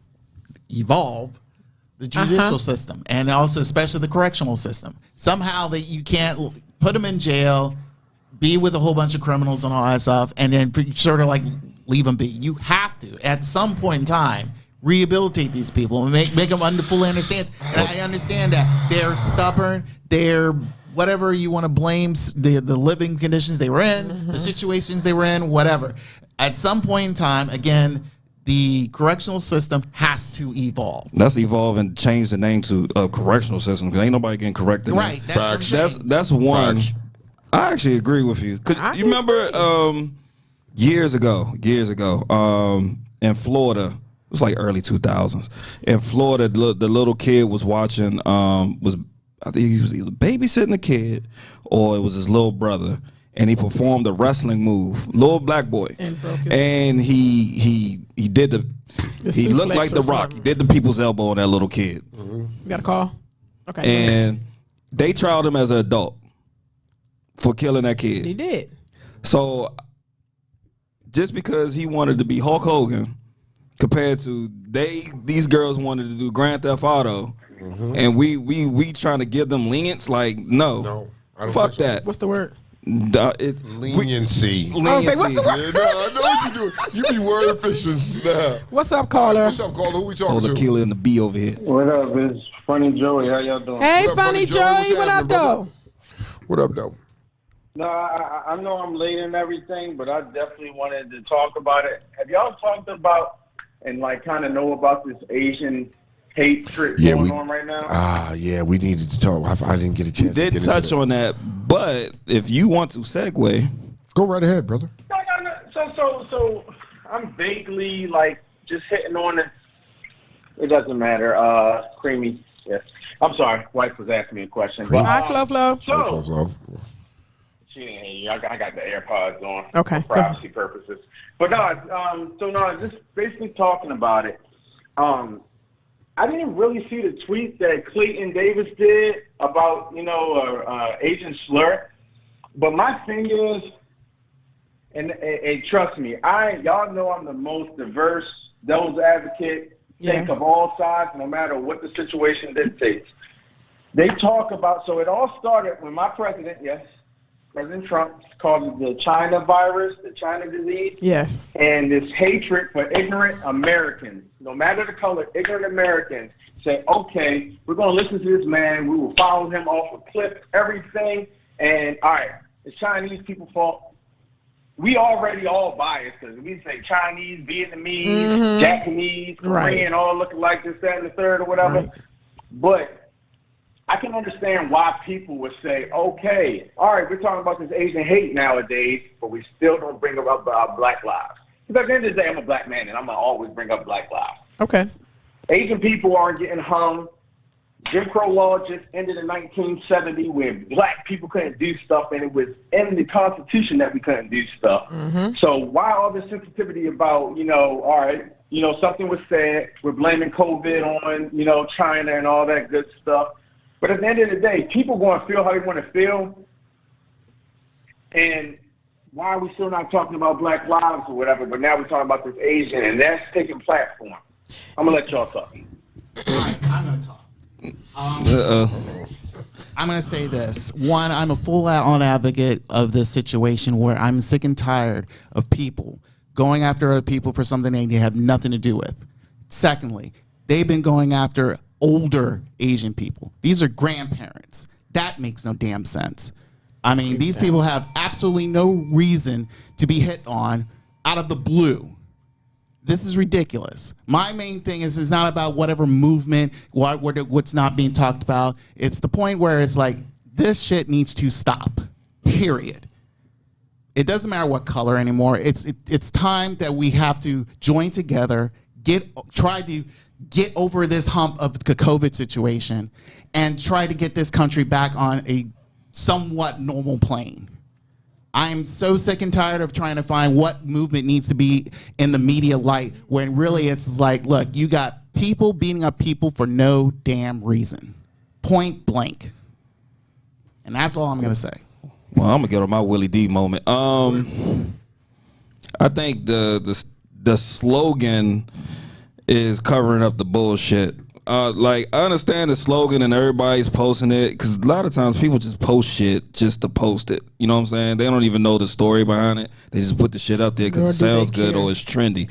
evolve the judicial system, and also especially the correctional system. Somehow that you can't put them in jail, be with a whole bunch of criminals and all that stuff, and then sort of like leave them be. You have to, at some point in time, rehabilitate these people and make them fully understand. And I understand that they're stubborn, they're whatever you want to blame, the living conditions they were in, the situations they were in, whatever. At some point in time, again, the correctional system has to evolve. Let's evolve and change the name to a correctional system because ain't nobody getting corrected. Right. That's one. Facts. I actually agree with you. You remember years ago, in Florida, it was like early 2000s. In Florida, the little kid was watching, I think he was either babysitting a kid or it was his little brother. And he performed a wrestling move, little black boy. And he did he looked like The Rock. He did the people's elbow on that little kid. You got a call? Okay. And they tried him as an adult for killing that kid. He did. So just because he wanted to be Hulk Hogan compared to these girls wanted to do Grand Theft Auto, and we trying to give them lenience, like no I don't fuck think so. that. What's the word? Leniency. I was like, what's the word? Yeah, no, I know what you do. You be word fishes. Nah. What's up, caller? What's up, caller? Who we talking Oh, to? the killer and the bee over here. What up? It's Funny Joey. How y'all doing? Hey, What up, Funny Joey. What's What up, happening, brother? though? What up, though? No, I know I'm late and everything, but I definitely wanted to talk about it. Have y'all talked about and like kind of know about this Asian hate trip going on right now? Yeah, we needed to talk. I didn't get a chance. We did touch on that, but if you want to segue, go right ahead, brother. No. So I'm vaguely like just hitting on it. It doesn't matter. Creamy. Yeah. I'm sorry. Wife was asking me a question. All right, Flo. Flo. She didn't hear you. I got the AirPods on. Okay, For privacy purposes. But just basically talking about it. I didn't really see the tweet that Clayton Davis did about, Agent Slur. But my thing is, and trust me, y'all know I'm the most diverse devil's advocate, think of all sides, no matter what the situation dictates. They talk about, so it all started when my president, President Trump, called it the China virus, the China disease. Yes. And this hatred for ignorant Americans, no matter the color, ignorant Americans say, okay, we're going to listen to this man. We will follow him off a cliff, everything. And all right, it's Chinese people's fault. we already all biased because we say Chinese, Vietnamese, Japanese, Korean, all looking like this, that, and the third or whatever. Right. But I can understand why people would say, okay, all right, we're talking about this Asian hate nowadays, but we still don't bring up about Black lives. Because at the end of the day, I'm a black man, and I'm going to always bring up Black lives. Okay. Asian people aren't getting hung. Jim Crow law just ended in 1970 when black people couldn't do stuff, and it was in the Constitution that we couldn't do stuff. So why all this sensitivity about, all right, something was said, we're blaming COVID on, China and all that good stuff. But at the end of the day, people going to feel how they want to feel. And why are we still not talking about Black lives or whatever, but now we're talking about this Asian, and that's taking platform. I'm going to let y'all talk. All right, I'm going to talk. I'm going to say this. One, I'm a full-on advocate of this situation where I'm sick and tired of people going after other people for something they have nothing to do with. Secondly, they've been going after older Asian people. These are grandparents. That makes no damn sense. I mean, these people have absolutely no reason to be hit on out of the blue. This is ridiculous. My main thing is it's not about whatever movement, what's not being talked about. It's the point where it's like, this shit needs to stop, period. It doesn't matter what color anymore. It's time that we have to join together, try to get over this hump of the COVID situation and try to get this country back on a somewhat normal plane. I'm so sick and tired of trying to find what movement needs to be in the media light when really it's like, look, you got people beating up people for no damn reason. Point blank. And that's all I'm going to say. Well, I'm going to get on my Willie D moment. I think the slogan is covering up the bullshit. I understand the slogan and everybody's posting it because a lot of times people just post shit just to post it. You know what I'm saying? They don't even know the story behind it. They just put the shit up there because it sounds good or it's trendy.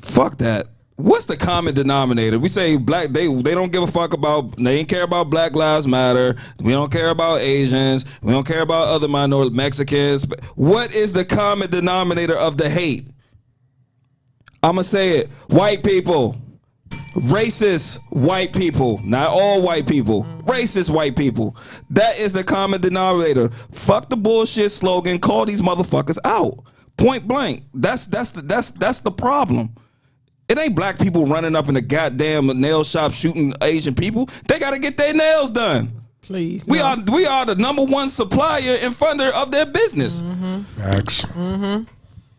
Fuck that. What's the common denominator? We say black, they don't give a fuck about, they ain't care about Black Lives Matter. We don't care about Asians. We don't care about other minority Mexicans. What is the common denominator of the hate? I'm going to say it. White people. Racist white people. Not all white people. Racist white people. That is the common denominator. Fuck the bullshit slogan. Call these motherfuckers out. Point blank. That's the problem. It ain't black people running up in a goddamn nail shop shooting Asian people. They got to get their nails done. Please. We are the number one supplier and funder of their business. Facts.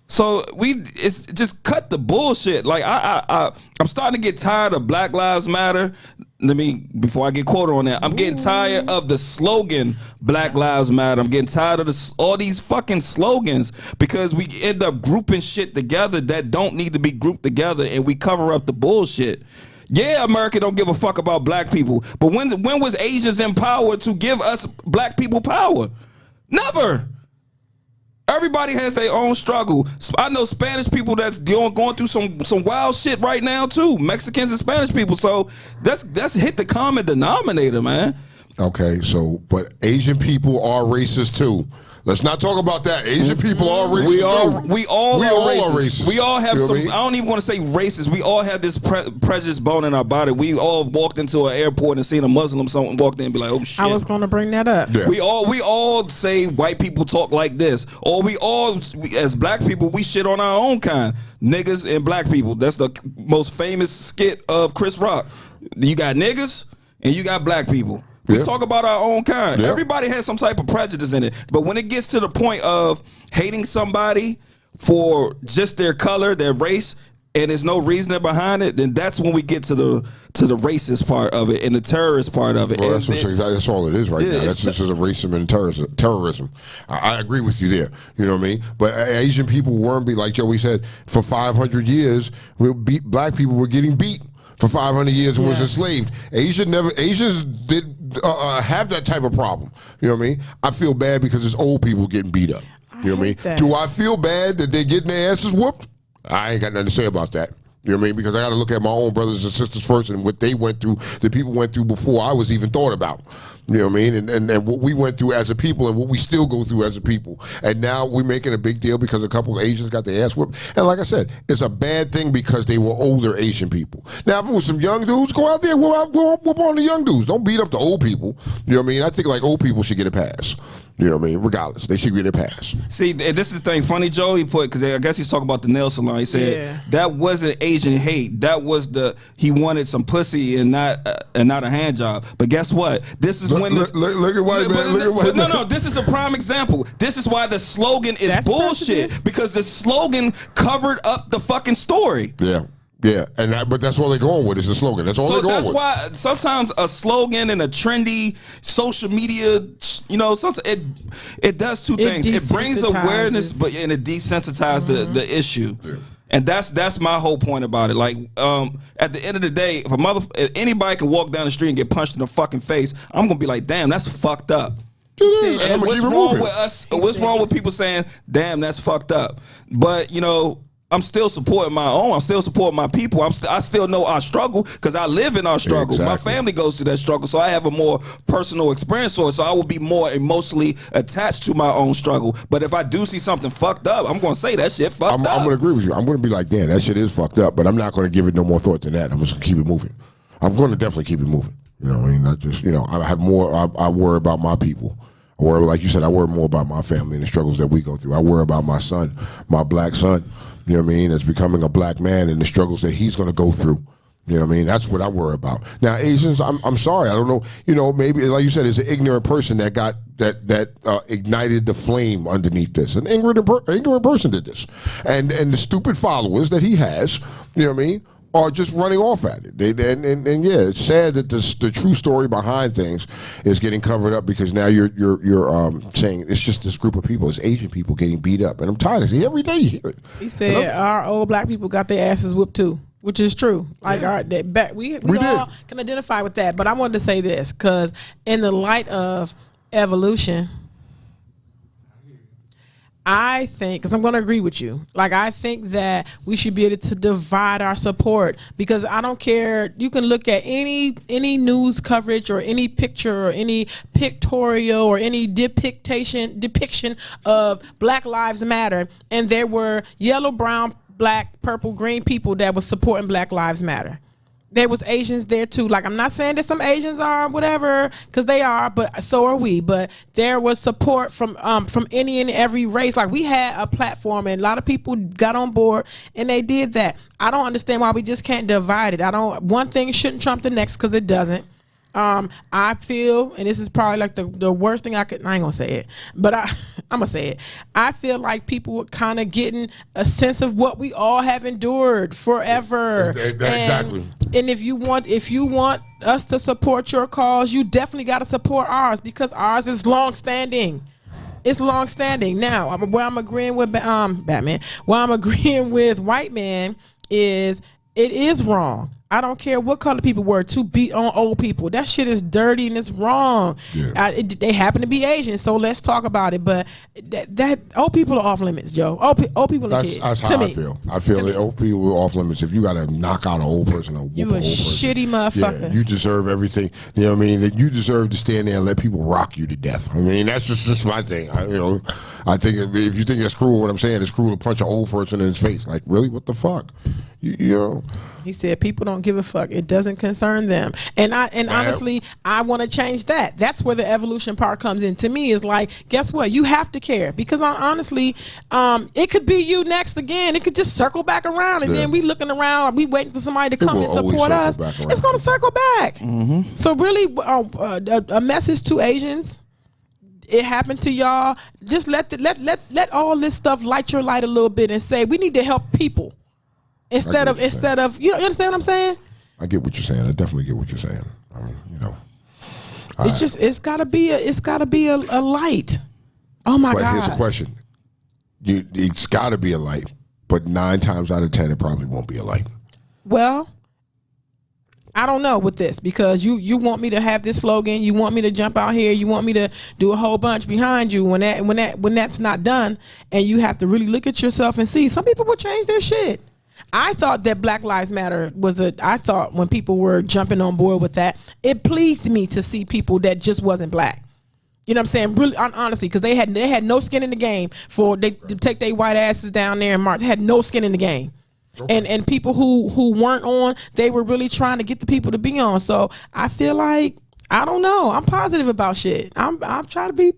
So it's just cut the bullshit. Like I'm starting to get tired of Black Lives Matter. Before I get quoted on that, I'm getting tired of the slogan Black Lives Matter. I'm getting tired of all these fucking slogans because we end up grouping shit together that don't need to be grouped together, and we cover up the bullshit. Yeah, America don't give a fuck about black people, but when was Asians in power to give us black people power? Never. Everybody has their own struggle. I know Spanish people that's going through some wild shit right now too. Mexicans and Spanish people. So that's hit the common denominator, man. Okay, so but Asian people are racist too. Let's not talk about that. Asian people are racist too. We all are racist. We all have some. I mean? I don't even want to say racist. We all have this prejudice bone in our body. We all walked into an airport and seen a Muslim, someone walked in and be like, "Oh shit." I was going to bring that up. Yeah. We all say white people talk like this, or we as black people we shit on our own kind, niggas and black people. That's the most famous skit of Chris Rock. You got niggas and you got black people. We talk about our own kind. Yeah. Everybody has some type of prejudice in it. But when it gets to the point of hating somebody for just their color, their race, and there's no reasoning behind it, then that's when we get to the racist part of it and the terrorist part of it. Well, and that's all it is right now. That's just a racism and terrorism. I agree with you there. You know what I mean? But Asian people weren't like Joey said, for 500 years, black people were getting beat. For 500 years and was enslaved. Asians did have that type of problem. You know what I mean? I feel bad because it's old people getting beat up. You know what I mean? that. Do I feel bad that they're getting their asses whooped? I ain't got nothing to say about that. You know what I mean? Because I got to look at my own brothers and sisters first and what they went through, the people went through before I was even thought about. You know what I mean? And what we went through as a people and what we still go through as a people. And now we're making a big deal because a couple of Asians got their ass whipped. And like I said, it's a bad thing because they were older Asian people. Now, if it was some young dudes, go out there, whoop on the young dudes. Don't beat up the old people. You know what I mean? I think like old people should get a pass. You know what I mean? Regardless, they should get a pass. See, this is the thing. Funny Joe, he put, because I guess he's talking about the nail salon. He said that wasn't Asian hate. That was he wanted some pussy and not a hand job. But guess what? This is when this. Look at white man. Look at white man. No, this is a prime example. This is why the slogan is bullshit. Prejudice. Because the slogan covered up the fucking story. Yeah. Yeah, but that's all they're going with is the slogan. That's all they're going with. So that's why sometimes a slogan and a trendy social media, sometimes it does two things. It brings awareness, and it desensitizes the issue. Yeah. And that's my whole point about it. Like, at the end of the day, if anybody can walk down the street and get punched in the fucking face, I'm gonna be like, damn, that's fucked up. And what's wrong with us? What's wrong with people saying, damn, that's fucked up? But I'm still supporting my own. I'm still supporting my people. I still know our struggle because I live in our struggle. Exactly. My family goes through that struggle, so I have a more personal experience for it. So I will be more emotionally attached to my own struggle. But if I do see something fucked up, I'm going to say that shit fucked up. I'm going to agree with you. I'm going to be like, damn, that shit is fucked up. But I'm not going to give it no more thought than that. I'm just going to keep it moving. I'm going to definitely keep it moving. You know what I mean? Not just, I have more. I worry about my people. I worry, like you said, I worry more about my family and the struggles that we go through. I worry about my son, my black son. You know what I mean? As becoming a black man and the struggles that he's going to go through. You know what I mean? That's what I worry about. Now, Asians, I'm sorry. I don't know. Maybe, like you said, it's an ignorant person that got that ignited the flame underneath this. An ignorant person did this. And the stupid followers that he has, you know what I mean, are just running off at it. And yeah, it's sad that the true story behind things is getting covered up because now you're saying it's just this group of people, it's Asian people getting beat up, and I'm tired of it. Every day you hear it. He said our old black people got their asses whooped too, which is true. Like we all can identify with that. But I wanted to say this because in the light of evolution, I think, because I'm going to agree with you, like I think that we should be able to divide our support because I don't care. You can look at any news coverage or any picture or any pictorial or any depiction of Black Lives Matter, and there were yellow, brown, black, purple, green people that was supporting Black Lives Matter. There was Asians there too. Like, I'm not saying that some Asians are whatever, because they are, but so are we. But there was support from any and every race. Like, we had a platform, and a lot of people got on board, and they did that. I don't understand why we just can't divide it. One thing shouldn't trump the next, because it doesn't. I feel, and this is probably like the worst thing I ain't gonna say it, but I'm gonna say it. I feel like people were kind of getting a sense of what we all have endured forever. Exactly. And if you want us to support your cause, you definitely got to support ours because ours is long standing. It's long standing. Now, where I'm agreeing with Batman, where I'm agreeing with White Man is it is wrong. I don't care what color people were to beat on old people. That shit is dirty and it's wrong. Yeah. They happen to be Asian, so let's talk about it. But that old people are off limits, Joe. Old people are kids. That's how I feel. I feel that old people are off limits. If you got to knock out an old person or whoop you an old person, shitty motherfucker. Yeah, you deserve everything. You know what I mean? That you deserve to stand there and let people rock you to death. I mean, that's just my thing. I think if you think that's cruel, what I'm saying is cruel to punch an old person in his face. Like, really? What the fuck? You know? He said people don't give a fuck. It doesn't concern them. And honestly, I want to change that. That's where the evolution part comes in. To me, is like, guess what? You have to care because honestly, it could be you next again. It could just circle back around, and then we looking around, we waiting for somebody to come and support us. It's going to circle back. Mm-hmm. So really, a message to Asians. It happened to y'all. Just let all this stuff light your light a little bit and say we need to help people. Instead of you understand what I'm saying? I get what you're saying. I definitely get what you're saying. I mean, it's gotta be a light. Oh my God. But here's the question. It's gotta be a light, but 9 times out of 10 it probably won't be a light. Well, I don't know with this because you want me to have this slogan, you want me to jump out here, you want me to do a whole bunch behind you when that's not done, and you have to really look at yourself and see some people will change their shit. I thought that Black Lives Matter I thought when people were jumping on board with that, it pleased me to see people that just wasn't black. You know what I'm saying? Really, honestly, because they had no skin in the game to take their white asses down there and march. They had no skin in the game. Okay. And people who weren't on, they were really trying to get the people to be on. So I feel like, I don't know, I'm positive about shit. I try to be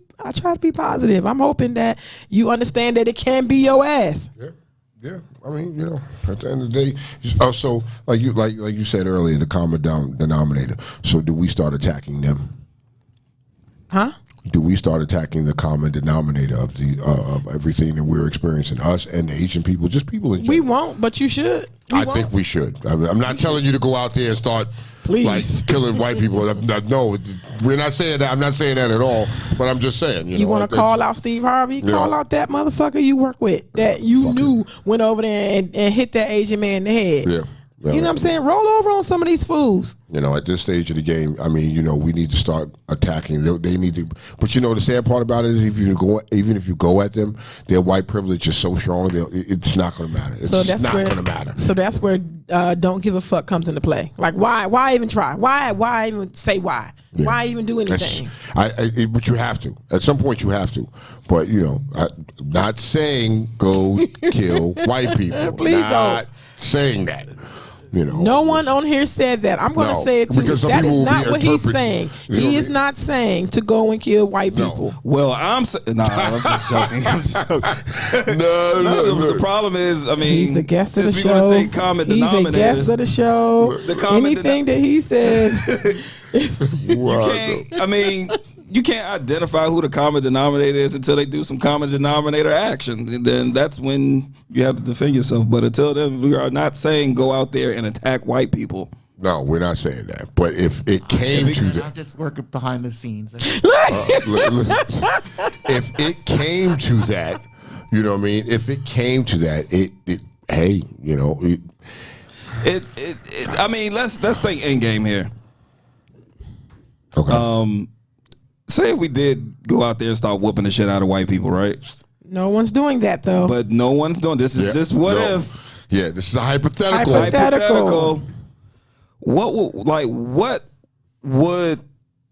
positive. I'm hoping that you understand that it can be your ass. Yeah. I mean, at the end of the day, also like you said earlier, the common denominator. So do we start attacking them? Huh? Do we start attacking the common denominator of of everything that we're experiencing, us and the Asian people, just people in general? We won't, but you should. I think we should. I'm not telling you to go out there and start like killing white people. No, we're not saying that. I'm not saying that at all. But I'm just saying. You want to call out Steve Harvey? Call out that motherfucker you work with that you knew went over there and hit that Asian man in the head. Yeah. You know what I'm saying? Roll over on some of these fools. At this stage of the game, I mean, we need to start attacking. They need to. But the sad part about it is, even if you go at them, their white privilege is so strong, it's not going to matter. It's not going to matter. So that's where don't give a fuck comes into play. Like, why even try? Why even say why? Yeah. Why even do anything? But you have to. At some point, you have to. But I'm not saying go kill white people. Please not saying that. No one on here said that. I'm going to say it too. That is not what he's saying. He is not saying to go and kill white people. Well, I'm just joking. I'm just joking. No. The problem is, I mean, he's a guest of the show. Say common he's a guest of the show. Anything that he says, you can't identify who the common denominator is until they do some common denominator action. And then that's when you have to defend yourself. But until then, we are not saying go out there and attack white people. No, we're not saying that. But if it came to that, I'm just working behind the scenes. If it came to that, you know what I mean? If it came to that, I mean, let's think end game here. Okay. Say if we did go out there and start whooping the shit out of white people, right? No one's doing that though. But no one's doing this. Is just what if? Yeah, this is a hypothetical. Hypothetical. What would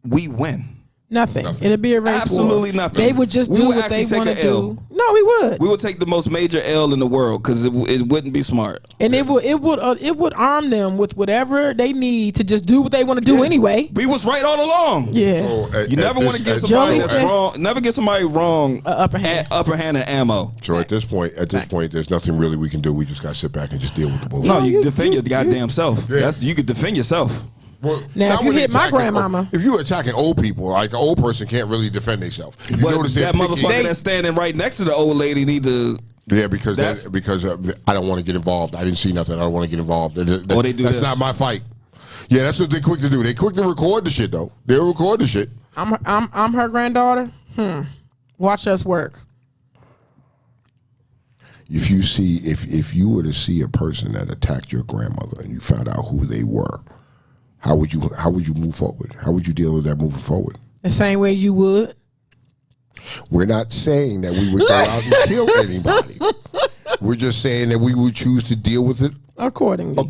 we win? Nothing. It'd be a race Absolutely war. nothing. They would just do what they want to do. No, we would. We would take the most major L in the world because it wouldn't be smart. And it would arm them with whatever they need to just do what they want to do anyway. We was right all along. Yeah. So you never want to get somebody wrong. Never get somebody wrong. Upper hand and ammo. So at this point, there's nothing really we can do. We just got to sit back and just deal with the bullshit. No, you defend your goddamn self. Yeah. You could defend yourself. Well, now, if you hit my grandmama, if you're attacking old people, like an old person can't really defend themselves. You notice that motherfucker that's standing right next to the old lady need to. Yeah, because I don't want to get involved. I didn't see nothing. I don't want to get involved. That's not my fight. Yeah, that's what they're quick to do. They quick to record the shit though. They'll record the shit. I'm her granddaughter. Watch us work. If you see, if you were to see a person that attacked your grandmother and you found out who they were. How would you move forward? How would you deal with that moving forward? The same way you would. We're not saying that we would go out and kill anybody. We're just saying that we would choose to deal with it accordingly.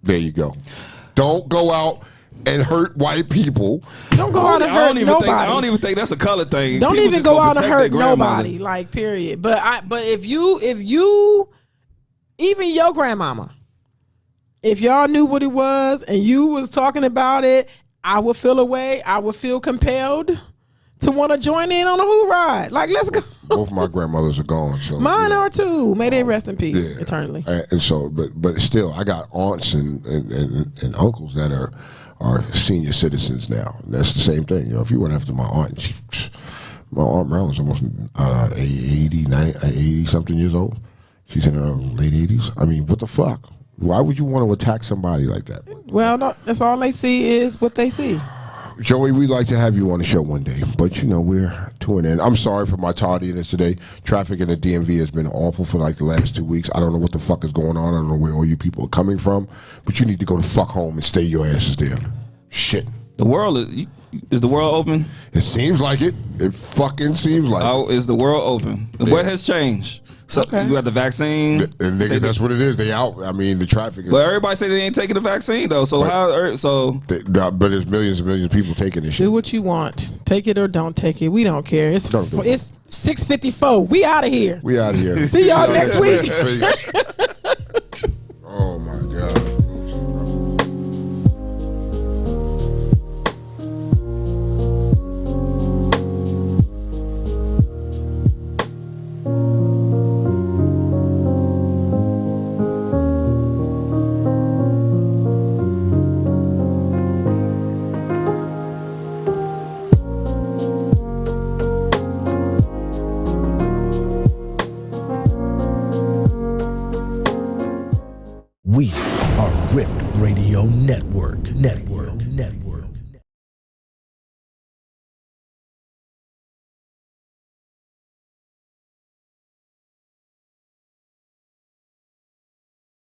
There you go. Don't go out and hurt white people. Don't go out and hurt nobody. I don't even think that's a color thing. Don't even go out and hurt nobody. Like, period. But if you even your grandmama. If y'all knew what it was and you was talking about it, I would feel a way. I would feel compelled to want to join in on a who ride. Like, let's go. Both my grandmothers are gone. So mine are too. May they rest in peace eternally. And so, but still, I got aunts and uncles that are senior citizens now. And that's the same thing. If you went after my aunt, my aunt Marilyn's almost 80 something years old. She's in her late 80s. I mean, what the fuck? Why would you want to attack somebody like that? Well, no, that's all they see is what they see. Joey, we'd like to have you on the show one day, but we're tuning in. I'm sorry for my tardiness today. Traffic in the DMV has been awful for like the last 2 weeks. I don't know what the fuck is going on. I don't know where all you people are coming from, but you need to go the fuck home and stay your asses there. Shit. The world is the world open? It seems like it. It fucking seems like it. Is the world open? What has changed? So Okay. you got the vaccine. And niggas, that's what it is. They out. I mean, the traffic is. But everybody say they ain't taking the vaccine though. So But there's millions and millions of people taking this shit. Do what you want. Take it or don't take it. We don't care. It's Don't do it. it's 6:54. We out of here. We out of here. See y'all next week. Oh my God. We are Ripped Radio Network.